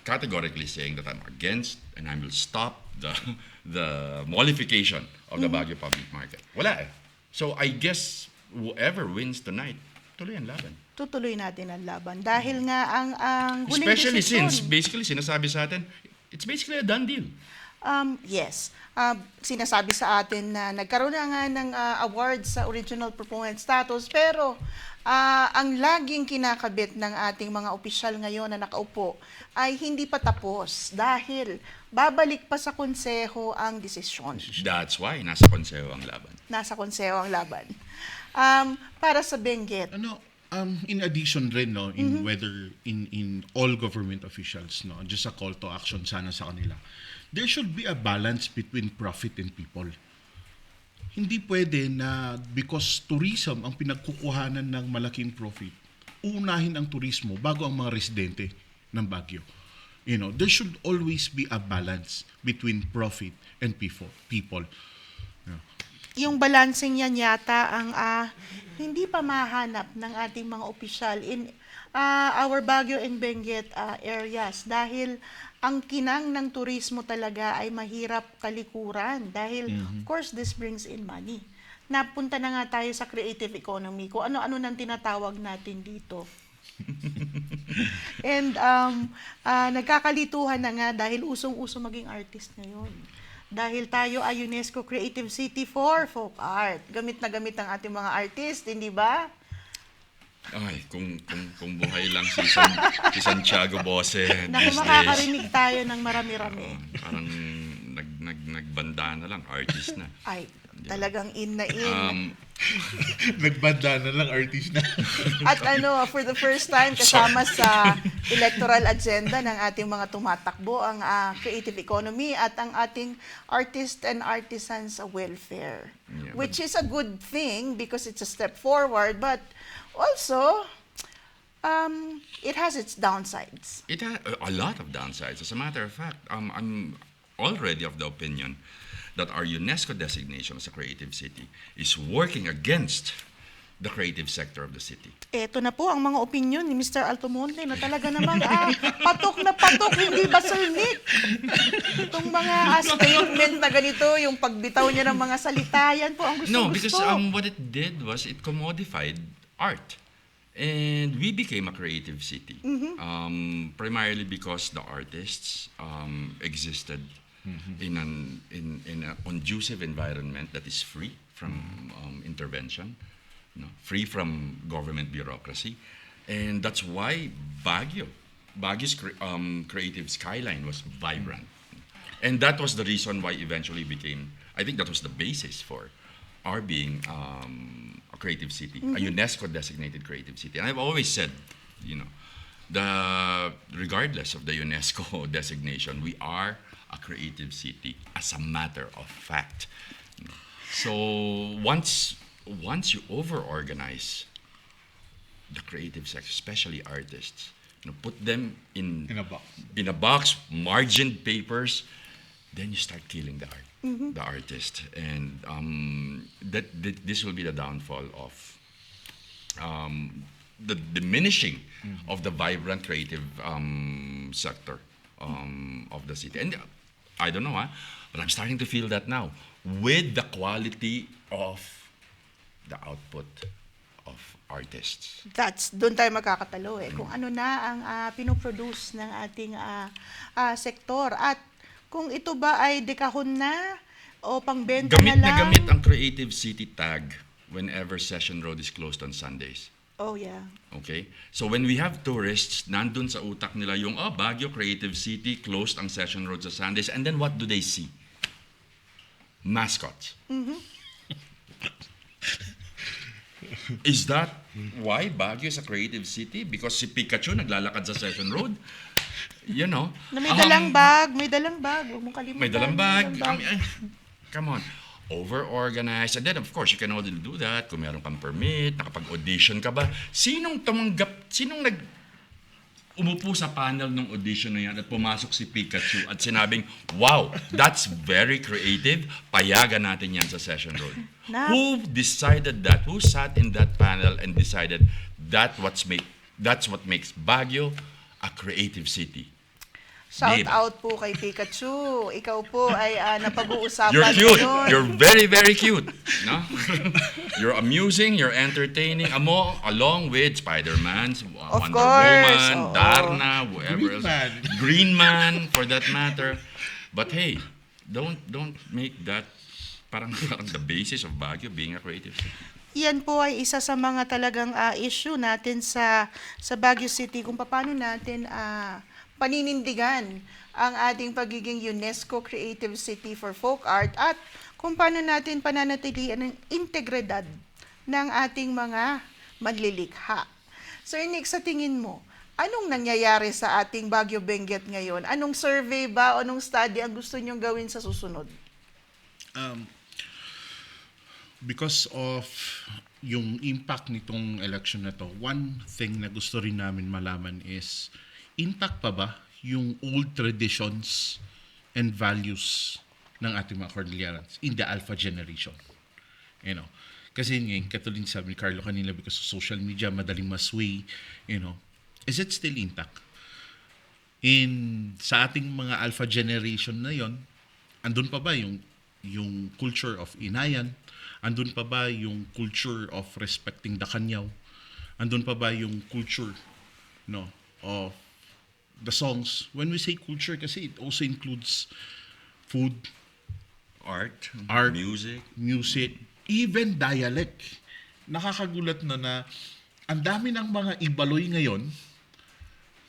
categorically saying that I'm against and I will stop the mollification of the Baguio public market. Wala eh. So I guess whoever wins tonight, tuloy ang laban. Tutuloy natin ang laban. Dahil nga ang huling Especially desisyon, since basically sinasabi sa atin, it's basically a done deal. yes. Sinasabi sa atin na nagkaroon na nga ng awards sa original proponent status, pero ang laging kinakabit ng ating mga opisyal ngayon na nakaupo ay hindi pa tapos dahil babalik pa sa konseho ang desisyon. That's why nasa konseho ang laban. Nasa konseho ang laban. Para sa Benguet, In addition rin, no, in whether in all government officials, no, just a call to action sana sa kanila. There should be a balance between profit and people. Hindi pwede na because tourism ang pinagkukuhanan ng malaking profit, unahin ang turismo bago ang mga residente ng Baguio. You know, there should always be a balance between profit and people. yung balancing yan yata ang hindi pa mahanap ng ating mga opisyal in our Baguio and Benguet areas dahil ang kinang ng turismo talaga ay mahirap talikuran dahil of course this brings in money. Napunta na nga tayo sa creative economy. Kung ano-ano nang tinatawag natin dito. And nagkakalituhan na nga dahil usong-uso maging artist ngayon. Dahil tayo ay UNESCO Creative City for Folk Art. Gamit na gamit ang ating mga artist, hindi ba? Ay, kung buhay lang si Santiago Bose Naku, these days. makakarinig tayo ng marami-rami. Parang nagbanda na lang, artist na. Ay, talagang in na in. Nagbanda na lang, artist na. At for the first time, kasama sa electoral agenda ng ating mga tumatakbo ang creative economy at ang ating artist and artisans welfare. Yeah, Which is a good thing because it's a step forward, but also, it has its downsides. It has a lot of downsides. As a matter of fact, I'm already of the opinion that our UNESCO designation as a creative city is working against the creative sector of the city. Ito na po ang mga opinion ni Mr. Altomonte na talaga namang patok na patok, hindi ba Nick? Itong mga statement na ganito, yung pagbitaw niya ng mga salita, yan po ang gusto-gusto. No, because what it did was it commodified art. And we became a creative city, primarily because the artists existed in a conducive environment that is free from intervention, free from government bureaucracy, and that's why Baguio's creative skyline was vibrant, and that was the reason why eventually became. I think that was the basis for our being a creative city, a UNESCO designated creative city, and I've always said, regardless of the UNESCO designation, we are a creative city as a matter of fact. So once you over-organize the creative sector, especially artists, put them in a box. a box, margined papers, then you start killing the artist, and this will be the downfall of the diminishing of the vibrant creative sector of the city. And I don't know, but I'm starting to feel that now with the quality of the output of artists. Doon tayo magkakatalo kung ano na ang pinoproduce ng ating sektor at kung ito ba ay dekahon na o pangbenta Gamit na na lang. gamit ang Creative City tag whenever Session Road is closed on Sundays. Oh yeah. Okay? So when we have tourists, nandun sa utak nila yung, Baguio Creative City, closed ang Session Road sa Sundays, and then what do they see? Mascots. Is that why Baguio is a creative city? Because si Pikachu naglalakad sa Session Road? Na may dalang bag, huwag mong kalimutan. May dalang bag. Come on. Over-organized. And then, of course, you can only do that kung meron kang permit, nakapag-audition ka ba. Sinong umupo sa panel ng audition na yan at pumasok si Pikachu at sinabing, wow, that's very creative, payagan natin yan sa Session Road. Who decided that? Who sat in that panel and decided that's what makes Baguio a creative city? Shout out po kay Pikachu. Ikaw po ay napag-uusapan. You're cute. ngayon. You're very, very cute. No? You're amusing, you're entertaining, along with Spider-Man, Of Wonder course, Woman, oo. Darna, whoever Green else. Man. Green Man, for that matter. But hey, don't make that parang the basis of Baguio being a creative city. Yan po ay isa sa mga talagang issue natin sa Baguio City kung paano natin paninindigan ang ating pagiging UNESCO Creative City for Folk Art at kung paano natin pananatilian ang integridad ng ating mga manlilikha. Sir Nick, sa tingin mo, anong nangyayari sa ating Baguio Benguet ngayon? Anong survey ba o anong study ang gusto nyong gawin sa susunod? Because of yung impact nitong election na to, one thing na gusto rin namin malaman is intact pa ba yung old traditions and values ng ating mga Cordillerans in the alpha generation? Kasi ngayon, katulad sabi ni Carlo kanina, because of social media, madaling masway, is it still intact? Sa ating mga alpha generation na yon, andun pa ba yung culture of inayan? Andun pa ba yung culture of respecting the kanyaw? Andun pa ba yung culture no, of the songs. When we say culture kasi it also includes food, Art, Art. music. music, even dialect. Nakakagulat na ang dami ng mga Ibaloy ngayon,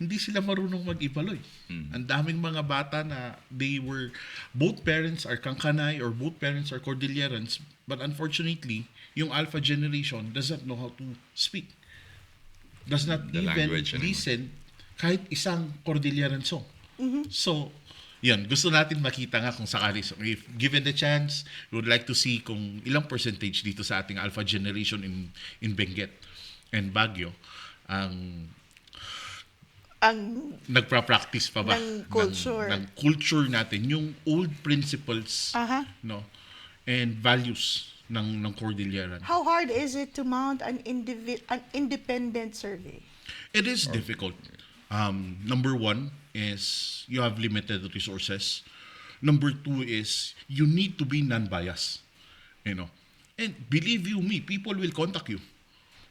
hindi sila marunong mag-Ibaloy. Ang daming mga bata na both parents are Kangkanay or both parents are Cordillerans, but unfortunately, yung alpha generation doesn't know how to speak. Does not The even language anymore. listen kahit isang Cordilleran song. So, yan, gusto natin makita nga kung sakali. So, if given the chance, we would like to see kung ilang percentage dito sa ating alpha generation in Benguet and Baguio ang nagpa-practice pa ba ng culture. ng culture natin, yung old principles, Aha. no, and values ng Cordilleran. How hard is it to mount an independent survey? It is difficult. Number one is you have limited resources. Number two is you need to be non-biased. You know, and believe you me, people will contact you.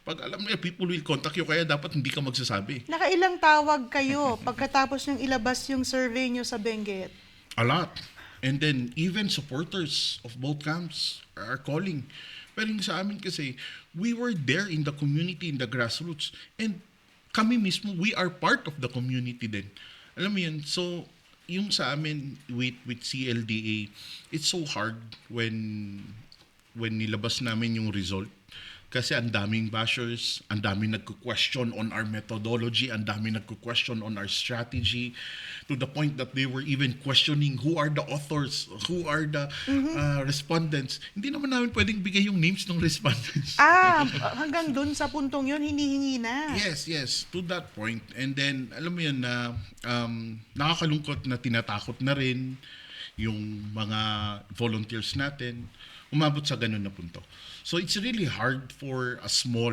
Pag alam niya, people will contact you, kaya dapat hindi ka magsasabi. Nakailang tawag kayo pagkatapos yung ilabas yung survey nyo sa Benguet? A lot. And then, even supporters of both camps are calling. Pero yung sa amin kasi, we were there in the community, in the grassroots. And kami mismo, we are part of the community din. Alam mo yun? So, yung sa amin with CLDA, it's so hard when nilabas namin yung result. Kasi ang daming bashers, ang daming nagko-question on our methodology, ang daming nagko-question on our strategy, to the point that they were even questioning who are the authors, who are the respondents. Hindi naman namin pwedeng bigay yung names ng respondents. Hanggang dun sa puntong yun, hinihingi na. Yes, to that point. And then, alam mo yun na nakakalungkot na tinatakot na rin yung mga volunteers natin. Umabot sa ganun na punto. So it's really hard for a small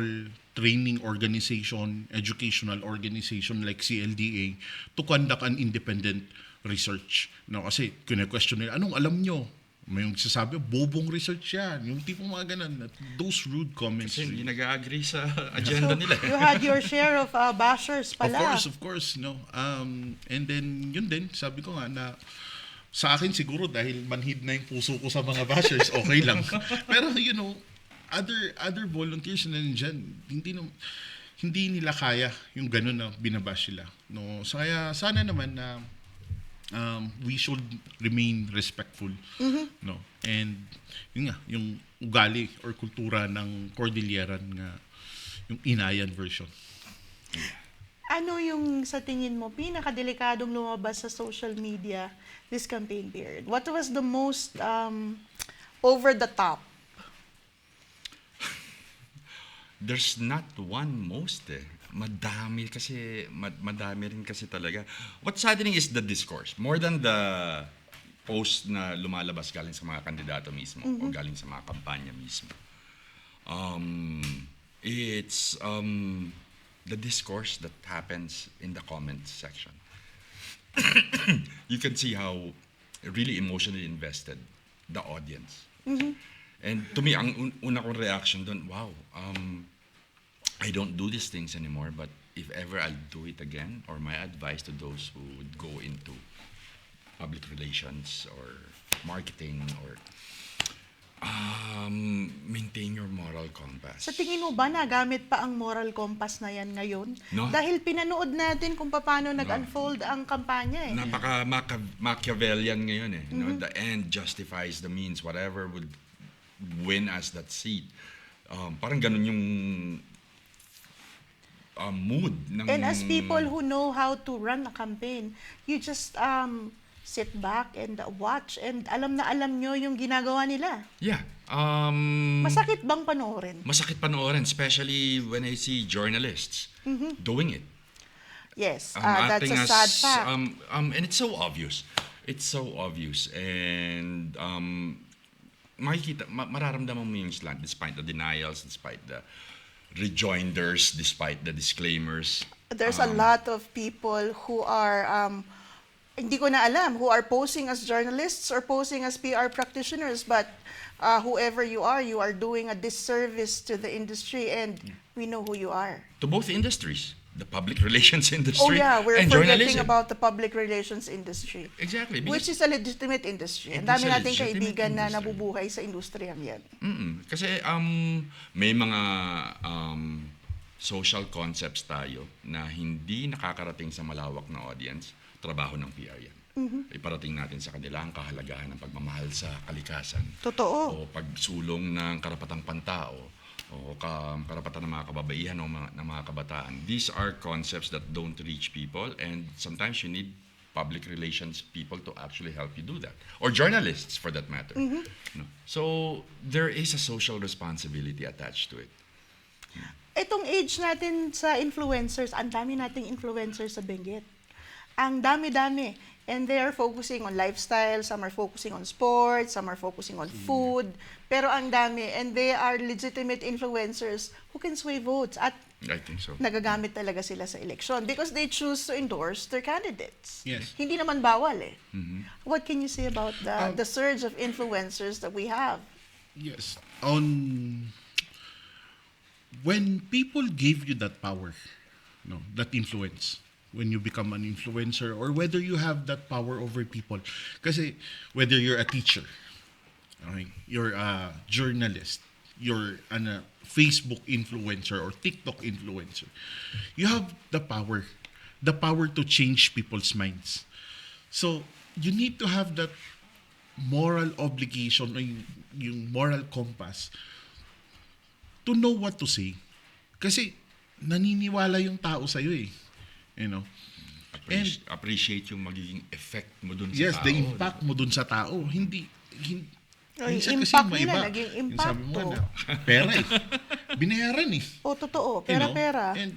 training organization, educational organization like CLDA to conduct an independent research. No, kasi kine-question nila, anong alam nyo? May yung sasabi, bobong research yan. Yung tipong mga ganun. Those rude comments. Kasi hindi nag-agree sa agenda nila. You had your share of bashers pala. Of course, no. And then, yun din, sabi ko nga na sa akin siguro dahil manhid na yung puso ko sa mga bashers, okay lang. Pero you know, other volunteers na dyan, hindi nila kaya yung ganun na binabash sila. No, so kaya sana naman na we should remain respectful. No. And yun nga, yung ugali or kultura ng Cordilleran nga yung Inayan version. Ano yung sa tingin mo pinakadelikadong lumabas sa social media this campaign period? What was the most over the top? There's not one most eh. Madami rin kasi talaga. What's saddening is the discourse. More than the post na lumalabas galing sa mga kandidato mismo o galing sa mga kampanya mismo. It's the discourse that happens in the comments section. You can see how really emotionally invested the audience. And to me, ang una kong reaction doon, wow, I don't do these things anymore, but if ever I'll do it again, or my advice to those who would go into public relations or marketing or maintain your moral compass. Sa tingin mo ba nagamit pa ang moral compass na yan ngayon? No. Dahil pinanood natin kung paano nag-unfold ang kampanya eh. Napaka Machiavellian ngayon eh. You know, the end justifies the means, whatever would win us that seat. Parang ganun yung mood ng... And as people who know how to run a campaign, you just sit back and watch and alam na alam nyo yung ginagawa nila. Yeah. Masakit bang panoorin? Masakit panoorin, especially when I see journalists doing it. Yes, that's a sad fact. And it's so obvious. It's so obvious. And mararamdaman mo yung slant despite the denials, despite the rejoinders, despite the disclaimers. There's a lot of people who are, hindi ko na alam, who are posing as journalists or posing as PR practitioners, but whoever you are doing a disservice to the industry, and we know who you are. To both industries. the public relations Oh industry yeah, we're and forgetting journalism. about the public relations industry. Exactly. Which Because, is a legitimate industry. It Ang dami is a nating legitimate kaibigan na industry. nabubuhay sa industriyang yan. kasi may mga social concepts tayo na hindi nakakarating sa malawak na audience, trabaho ng PR yan. Iparating natin sa kanila ang kahalagahan ng pagmamahal sa kalikasan. Totoo. O pagsulong ng karapatang pantao o karapatan ng mga kababaihan o ng mga kabataan. These are concepts that don't reach people, and sometimes you need public relations people to actually help you do that, or journalists for that matter. No? So there is a social responsibility attached to it. Itong age natin sa influencers, ang dami nating influencers sa Benguet. Ang dami-dami. And they are focusing on lifestyle, some are focusing on sports, some are focusing on food. Pero ang dami. And they are legitimate influencers who can sway votes. At I think so. nagagamit talaga sila sa election because they choose to endorse their candidates. Yes. Hindi naman bawal eh. What can you say about the surge of influencers that we have? Yes. When people give you that power, no, that influence, when you become an influencer, or whether you have that power over people, kasi whether you're a teacher, okay, you're a journalist, you're a Facebook influencer or TikTok influencer, you have the power to change people's minds. So you need to have that moral obligation, or yung moral compass to know what to say. Kasi naniniwala yung tao sa'yo eh. You know? Appreciate yung magiging effect mo dun sa Yes, tao. the impact mo dun sa tao. Hindi Ay, minsan kasi impact may nila, iba. naging Yung sabi mo impacto. na, pera eh. Binayaran eh. O, totoo. You know? Pera-pera. And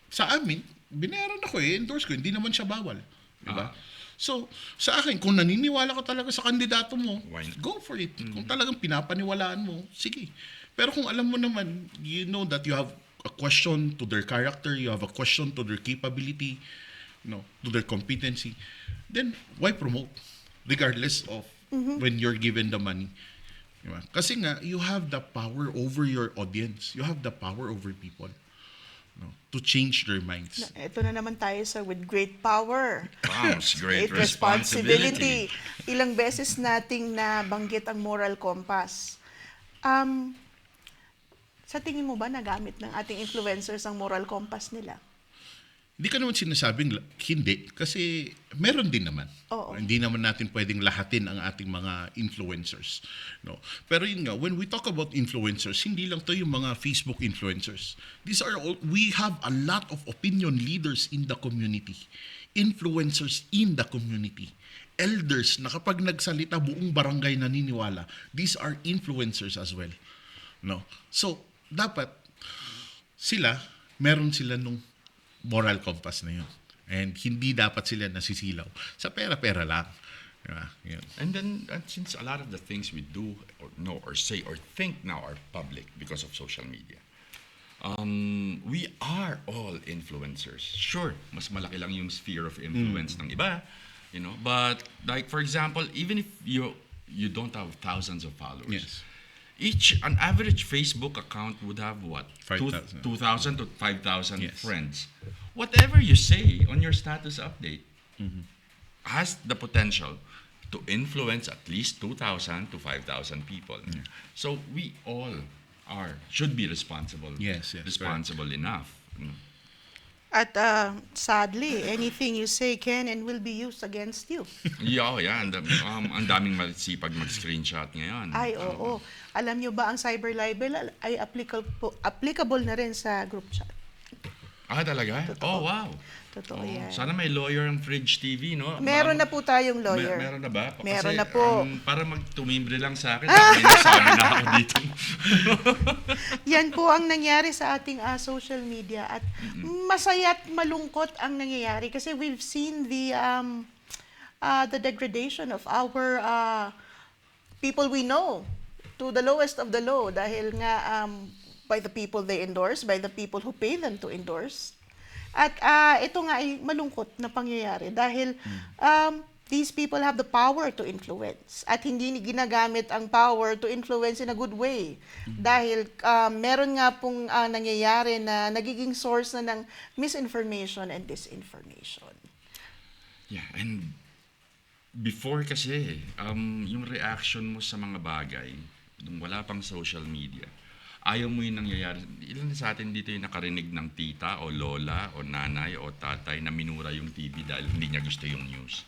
sa amin, binayaran ako eh. Endorse ko. Hindi naman siya bawal. Diba? So, sa akin, kung naniniwala ka talaga sa kandidato mo, Why not? go for it. Kung talagang pinapaniwalaan mo, sige. Pero kung alam mo naman, you know that you have a question to their character, you have a question to their capability, to their competency, then why promote? Regardless of when you're given the money. Diba? Kasi nga, you have the power over your audience. You have the power over people. To change their minds. Ito na naman tayo sa with great power. Comes great Great responsibility. Ilang beses nating nabanggit ang moral compass. Sa tingin mo ba nagamit ng ating influencers ang moral compass nila? Hindi ka naman sinasabing hindi kasi meron din naman. Oo. Hindi naman natin pwedeng lahatin ang ating mga influencers. No? Pero yun nga, when we talk about influencers, hindi lang to yung mga Facebook influencers. We have a lot of opinion leaders in the community. Influencers in the community. Elders na kapag nagsalita, buong barangay naniniwala. These are influencers as well. No? So, dapat meron sila nung moral compass na yun. And hindi dapat sila nasisilaw sa pera-pera lang. Diba? Yun. And then, since a lot of the things we do or know or say or think now are public because of social media, we are all influencers. Sure, mas malaki lang yung sphere of influence ng iba, but like for example, even if you don't have thousands of followers, Yes. an average Facebook account would have what? 5,000. 2,000 to 5,000 Yes. friends. Whatever you say on your status update has the potential to influence at least 2,000 to 5,000 people. So we all should be responsible. Yes, responsible enough. At sadly, anything you say can and will be used against you. Yeah. Ang daming masipag mag-screenshot ngayon. Ay, oo. Alam nyo ba ang cyber libel ay applicable na rin sa group chat? Talaga? Totoo. Oh, wow. Totoo yan. Sana may lawyer ang Fridge TV, no? Meron na po tayong lawyer. Meron na ba? Meron Kasi, na po. para magtumimbre lang sa akin, may nasabi na ako dito. Yan po ang nangyari sa ating social media at masaya at malungkot ang nangyayari kasi we've seen the degradation of our people we know to the lowest of the low dahil nga by the people they endorse, by the people who pay them to endorse. At ito nga ay malungkot na pangyayari dahil these people have the power to influence at hindi ginagamit ang power to influence in a good way. Dahil meron nga pong nangyayari na nagiging source na ng misinformation and disinformation. Yeah, and before kasi, yung reaction mo sa mga bagay, nung wala pang social media, ayaw mo yung nangyayari. Ilan sa atin dito yung nakarinig ng tita o lola o nanay o tatay na minura yung TV dahil hindi niya gusto yung news.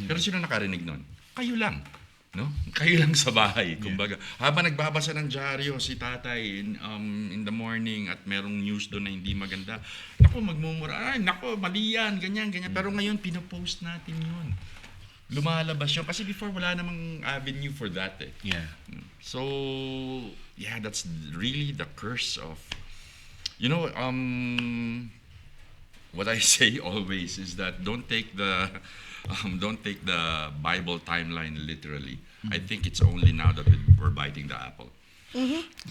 Pero sino nakarinig nun? Kayo lang. No? Kayo lang sa bahay. Kumbaga, habang nagbabasa ng dyaryo si tatay in the morning at merong news doon na hindi maganda, naku, magmumura, ay, naku, mali yan, ganyan, ganyan. Pero ngayon, pinopost natin yun. Lumalabas yun. Kasi before, wala namang avenue for that eh. Yeah. So, yeah, that's really the curse of, what I say always is that don't take the Bible timeline literally. I think it's only now that we're biting the apple.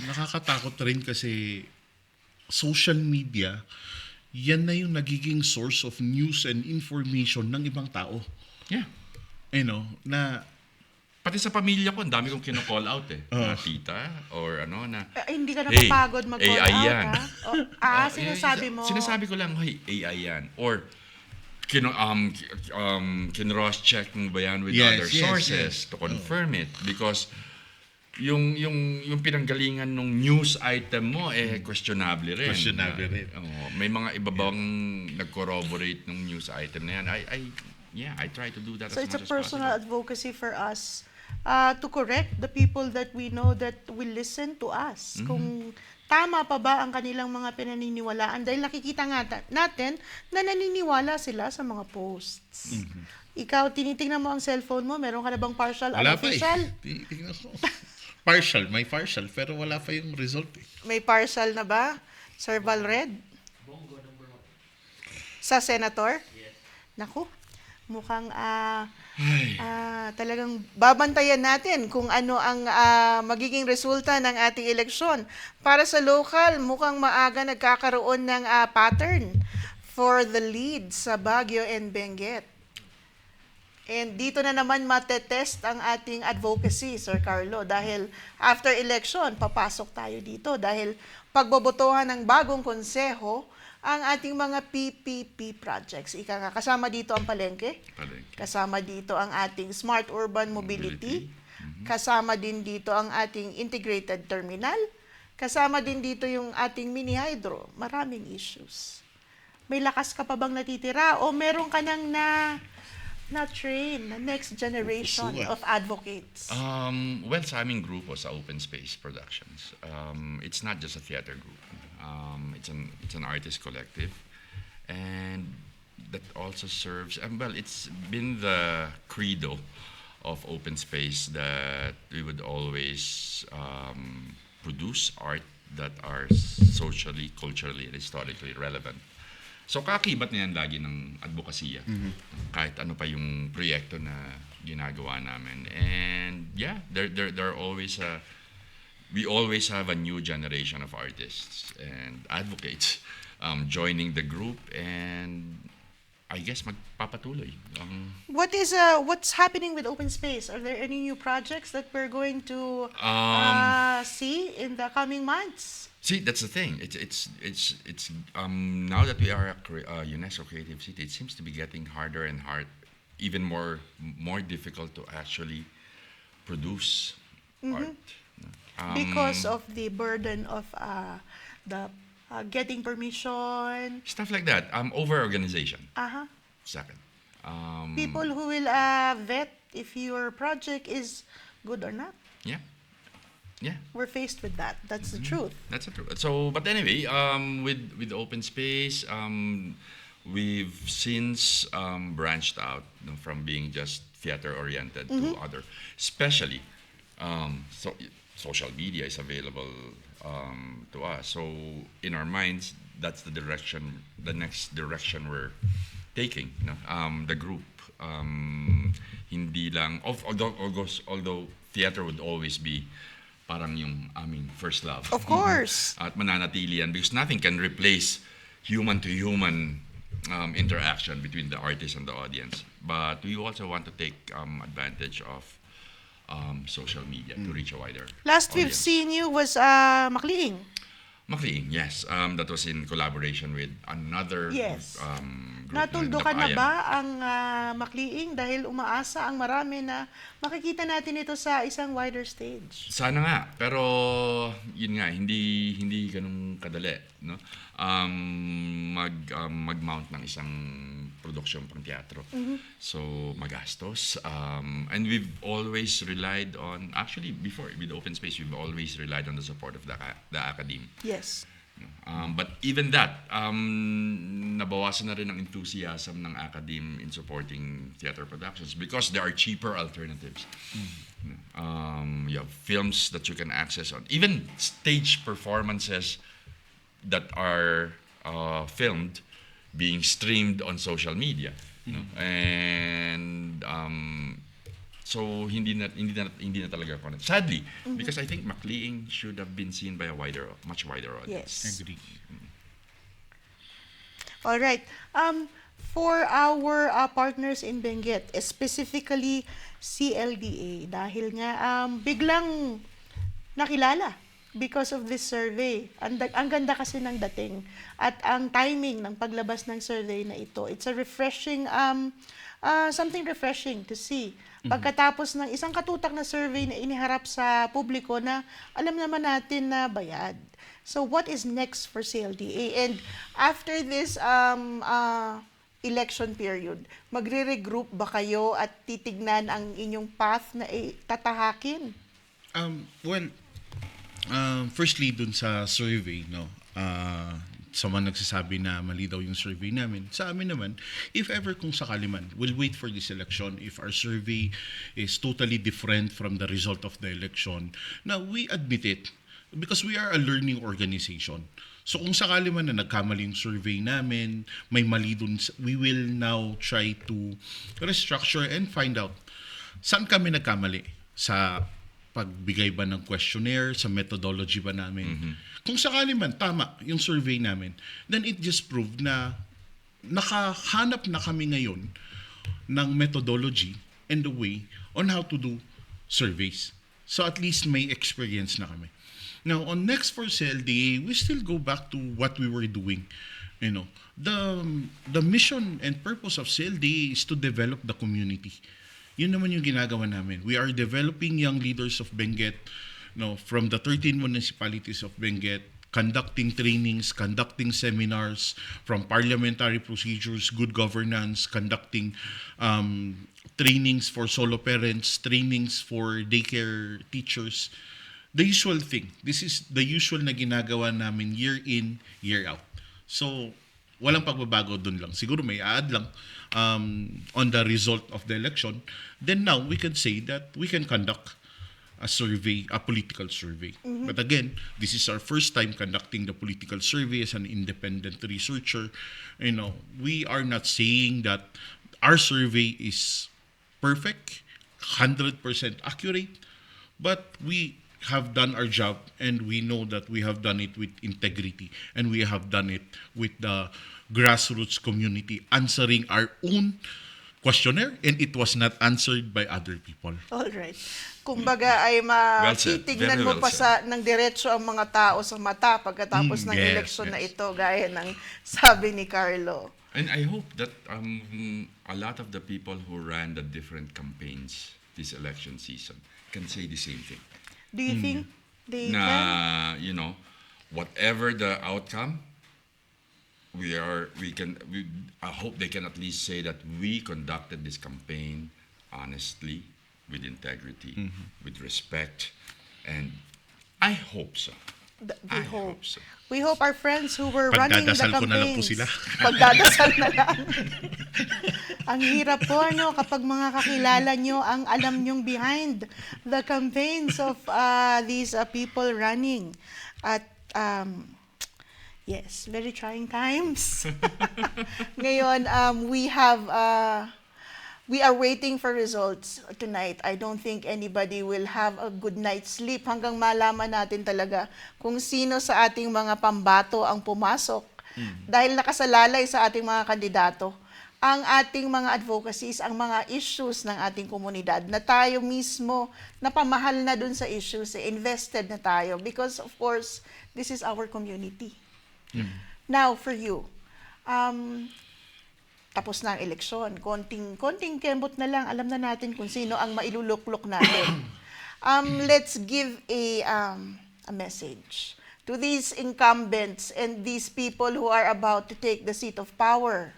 Nakakatakot rin kasi social media, yan na yung nagiging source of news and information ng ibang tao. Yeah. Na Pati sa pamilya ko, ang dami kong kino-call out eh. Na tita or na Hindi ka napapagod mag-call AI out, yan. Sinasabi mo. Sinasabi ko lang, hey, AI yan. Or kin-cross-check mo ba yan with other sources to confirm it? Because yung pinanggalingan ng news item mo questionable rin. Questionable rin. May mga iba bang nag-corroborate ng news item na yan. I try to do that So as it's much a personal as possible. advocacy for us to correct the people that we know that will listen to us. Kung tama pa ba ang kanilang mga pinaniniwalaan dahil nakikita nga natin na naniniwala sila sa mga posts. Ikaw, tinitingnan mo ang cellphone mo, meron ka na bang partial wala unofficial? pa eh. Tingnan ko. Partial, may partial, pero wala pa yung result eh. May partial na ba? Sir Valred? Sa senator? Naku, mukhang talagang babantayan natin kung ano ang magiging resulta ng ating eleksyon. Para sa local, mukhang maaga nagkakaroon ng pattern for the lead sa Baguio and Benguet. And dito na naman matetest ang ating advocacy, Sir Carlo, dahil after election, papasok tayo dito dahil pagbobotohan ng bagong konseho ang ating mga PPP projects. Kasama dito ang palengke, kasama dito ang ating Smart Urban Mobility, kasama din dito ang ating Integrated Terminal, kasama din dito yung ating mini hydro. Maraming issues. May lakas ka pa bang natitira o meron ka nang na-train na next generation of advocates? Well, sa aming grupo, sa Open Space Productions, it's not just a theater group. It's an artist collective, and that also serves. It's been the credo of Open Space that we would always produce art that are socially, culturally, and historically relevant. So kaakibat na yan lagi ng advokasya. Kahit ano pa yung proyekto na ginagawa namin. And yeah, there are always we always have a new generation of artists and advocates joining the group, and I guess magpapatuloy. What's happening with Open Space? Are there any new projects that we're going to see in the coming months? See, that's the thing. It's now that we are a UNESCO Creative City, it seems to be getting harder and even more difficult to actually produce art. Because of the burden of the getting permission. Stuff like that. Over-organization. Second. People who will vet if your project is good or not. Yeah. Yeah. We're faced with that. That's the truth. That's the truth. So, but anyway, with Open Space, we've since branched out from being just theater-oriented to other, especially social media is available to us. So in our minds, that's the next direction we're taking. The group, hindi lang, although theater would always be parang yung aming first love. Of course. At mananatili yan because nothing can replace human to human interaction between the artist and the audience. But we also want to take advantage of social media to reach a wider Last we've audience. seen you was Makliing. Makliing, yes. That was in collaboration with another Yes. group. Natuldo ka na Dapayan. ba ang Makliing dahil umaasa ang marami na makikita natin ito sa isang wider stage? Sana nga, pero yun nga, hindi ganun kadali, no? Mag-mount ng isang produksyon pang teatro. So, magastos. And we've always relied on, actually, before, with Open Space, we've always relied on the support of the academe. Yes. But even that, nabawasan na rin ang enthusiasm ng academe in supporting theater productions because there are cheaper alternatives. You have films that you can access on, even stage performances that are filmed being streamed on social media. No? And so hindi na talaga connect. Sadly, because I think Makliing should have been seen by a much wider audience. Yes. Agree. All right. For our partners in Benguet, specifically CLDA, dahil nga biglang nakilala because of this survey. Ang ganda kasi ng dating at ang timing ng paglabas ng survey na ito. It's a refreshing, something refreshing to see. Pagkatapos ng isang katutak na survey na iniharap sa publiko na alam naman natin na bayad. So what is next for CLDA? And after this election period, magre-regroup ba kayo at titignan ang inyong path na tatahakin? Firstly, dun sa survey, no, sa mga nagsasabi na mali daw yung survey namin. Sa amin naman, if ever kung sakali man, we'll wait for this election. If our survey is totally different from the result of the election, now we admit it because we are a learning organization. So kung sakali man na nagkamali yung survey namin, may mali dun, we will now try to restructure and find out saan kami nagkamali sa pagbigay ba ng questionnaire, sa methodology ba namin. Kung sakali man tama yung survey namin, then it just proved na nakahanap na kami ngayon ng methodology and the way on how to do surveys. So at least may experience na kami. Now, on Next for CLDA, we still go back to what we were doing. You know, the mission and purpose of CLDA is to develop the community. Yun naman yung ginagawa namin. We are developing young leaders of Benguet, from the 13 municipalities of Benguet, conducting trainings, conducting seminars from parliamentary procedures, good governance, conducting trainings for solo parents, trainings for daycare teachers. The usual thing. This is the usual na ginagawa namin year in, year out. So, walang pagbabago dun lang. Siguro may add lang on the result of the election. Then now, we can say that we can conduct a survey, a political survey. But again, this is our first time conducting the political survey as an independent researcher. We are not saying that our survey is perfect, 100% accurate, but we have done our job and we know that we have done it with integrity and we have done it with the grassroots community answering our own questionnaire and it was not answered by other people. All right. Kumbaga ay Well said. titignan Very mo well pa said. ng diretso ang mga tao sa mata pagkatapos ng Yes, eleksyon na yes. ito, gaya ng sabi ni Carlo. And I hope that a lot of the people who ran the different campaigns this election season can say the same thing. Do you think they can? Na, whatever the outcome, I hope they can at least say that we conducted this campaign honestly, with integrity, with respect, and I hope so. We hope. So. We hope our friends who were running the Pagdadasal ko campaigns. na lang po sila. Pagdadasal na lang. Ang hirap po, kapag mga kakilala nyo ang alam nyong behind the campaigns of these people running. At, yes, very trying times. Ngayon, we are waiting for results tonight. I don't think anybody will have a good night's sleep hanggang malaman natin talaga kung sino sa ating mga pambato ang pumasok Dahil nakasalalay sa ating mga kandidato ang ating mga advocacies, ang mga issues ng ating komunidad na tayo mismo napamahal na dun sa issues, invested na tayo because of course, this is our community. Now, for you, tapos na ang eleksyon, konting kembot na lang, alam na natin kung sino ang mailuluklok natin. Let's give a message to these incumbents and these people who are about to take the seat of power.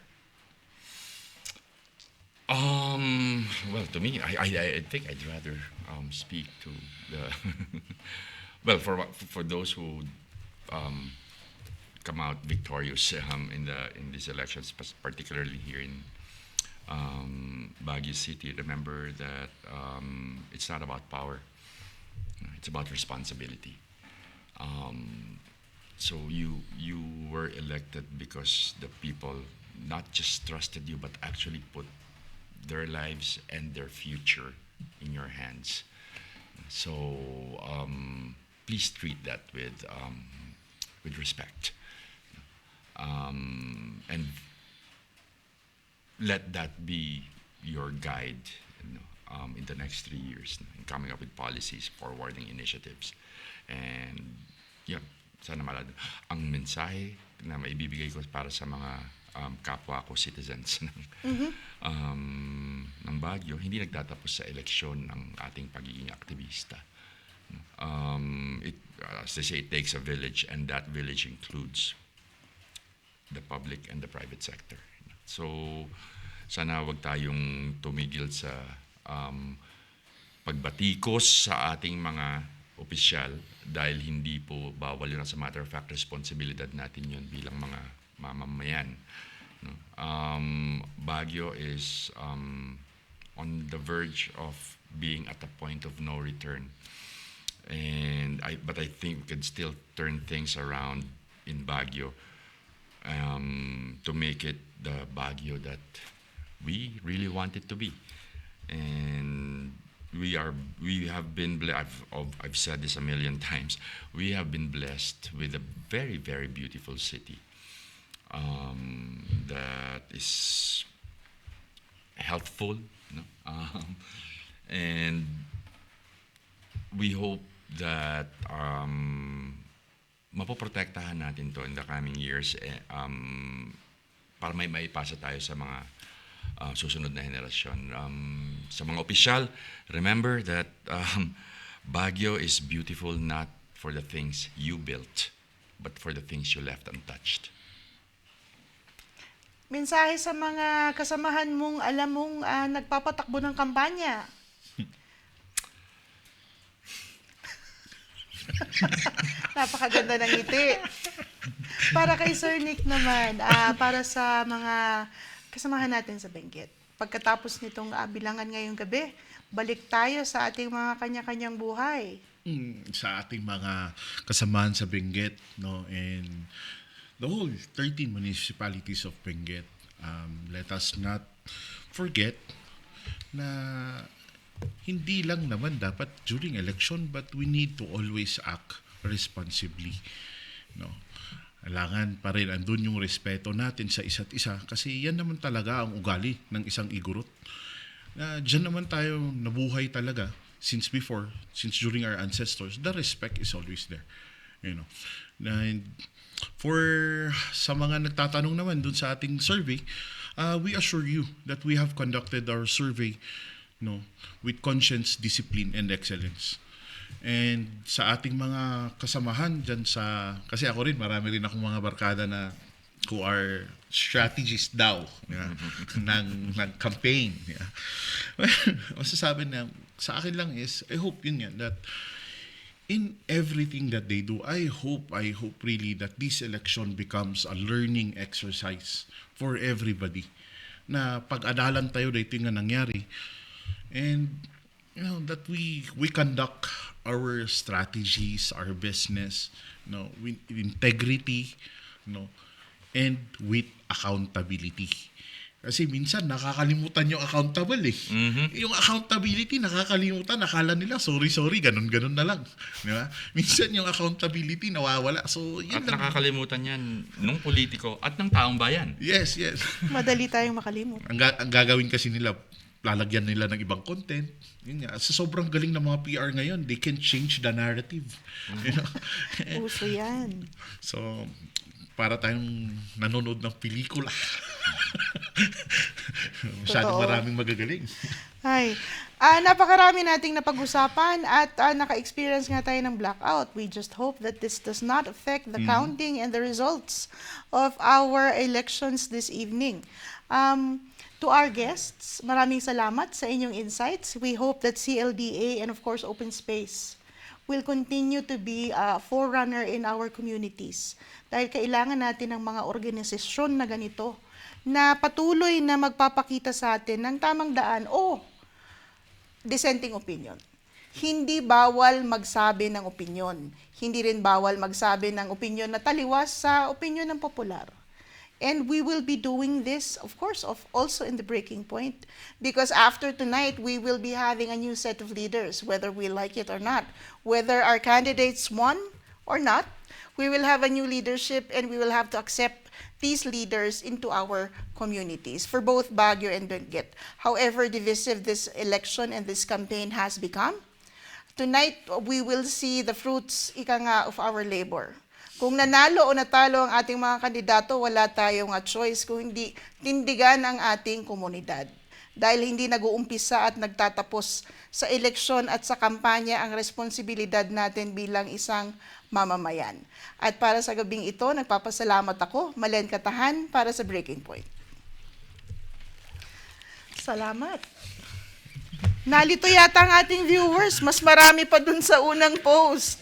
Well, to me, I think I'd rather speak to the well for those who come out victorious in these elections, particularly here in Baguio City. Remember that it's not about power; it's about responsibility. So you were elected because the people not just trusted you, but actually put their lives and their future in your hands. So please treat that with respect, and let that be your guide, in the next 3 years, in coming up with policies, forwarding initiatives, and yeah, sana malad. Ang mensahe na maibibigay ko para sa mga kapwa ko citizens ng Baguio, hindi nagtatapos sa eleksyon ng ating pagiging aktivista. As they say, it takes a village, and that village includes the public and the private sector. So, sana wag tayong tumigil sa pagbatikos sa ating mga opisyal dahil hindi po bawal yun. As a matter of fact, responsibilidad natin yun bilang mga mamamayan. Baguio is on the verge of being at a point of no return, but I think we can still turn things around in Baguio to make it the Baguio that we really want it to be. And we have been I've said this a million times. We have been blessed with a very, very beautiful city that is healthful, and we hope that mapoprotektahan natin to in the coming years, para may maipasa tayo sa mga susunod na henerasyon. Sa mga opisyal, remember that Baguio is beautiful not for the things you built, but for the things you left untouched. Mensahe sa mga kasamahan mong alam mong nagpapatakbo ng kampanya. Napakaganda ng ngiti. Para kay Sir Nick naman, para sa mga kasamahan natin sa Benguet. Pagkatapos nitong bilangan ngayong gabi, balik tayo sa ating mga kanya-kanyang buhay. Sa ating mga kasamahan sa Benguet, and the whole 13 municipalities of Benguet, let us not forget na hindi lang naman dapat during election, but we need to always act responsibly. Kailangan pa rin andun yung respeto natin sa isa't isa, kasi yan naman talaga ang ugali ng isang igurot. Diyan naman tayo nabuhay talaga since during our ancestors. The respect is always there. And sa mga nagtatanong naman dun sa ating survey, we assure you that we have conducted our survey with conscience, discipline, and excellence. And sa ating mga kasamahan dyan kasi ako rin, marami rin akong mga barkada na who are strategists daw ng campaign. Masasabi na sa akin lang is, I hope yun yan, that in everything that they do, I hope really that this election becomes a learning exercise for everybody. Na pag-adalan tayo dito nga nangyari, and that we conduct our strategies, our business, with integrity, and with accountability. Kasi minsan nakakalimutan yung accountable eh. Yung accountability nakakalimutan, nakala nila sorry, ganun na lang. Di ba? Minsan yung accountability nawawala. So, yun At lang. nakakalimutan yan nung politiko at ng taong bayan. Yes, yes. Madali tayong makalimot. Ang gagawin kasi nila, lalagyan nila ng ibang content. Yun nga. Sa sobrang galing ng mga PR ngayon, they can change the narrative. You know? Uso yan. So, para tayong nanonood ng pelikula. Masyadong Totoo. maraming magagaling. Ay, napakarami nating napag-usapan at naka-experience nga tayo ng blackout. We just hope that this does not affect the counting and the results of our elections this evening. To our guests, maraming salamat sa inyong insights. We hope that CLDA and of course Open Space will continue to be a forerunner in our communities. Dahil kailangan natin ng mga organisasyon na ganito na patuloy na magpapakita sa atin ng tamang daan o dissenting opinion. Hindi bawal magsabi ng opinion. Hindi rin bawal magsabi ng opinion na taliwas sa opinion ng popular. And we will be doing this, of course, also in the breaking point. Because after tonight, we will be having a new set of leaders, whether we like it or not. Whether our candidates won or not, we will have a new leadership and we will have to accept these leaders into our communities for both Baguio and Benguet. However divisive this election and this campaign has become, tonight we will see the fruits, ika nga, of our labor. Kung nanalo o natalo ang ating mga kandidato, wala tayong choice kung hindi tindigan ang ating komunidad. Dahil hindi nag-uumpisa at nagtatapos sa eleksyon at sa kampanya ang responsibilidad natin bilang isang mamamayan. At para sa gabing ito, nagpapasalamat ako, Malen Katahan, para sa Breaking Point. Salamat. Nalito yata ang ating viewers. Mas marami pa dun sa unang post.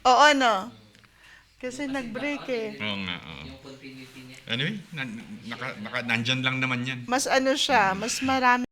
Oo, no? Kasi nag-break eh. Oo nga, oo. Yung continuity niya. Anyway, nandyan lang naman yan. Mas ano siya, mas marami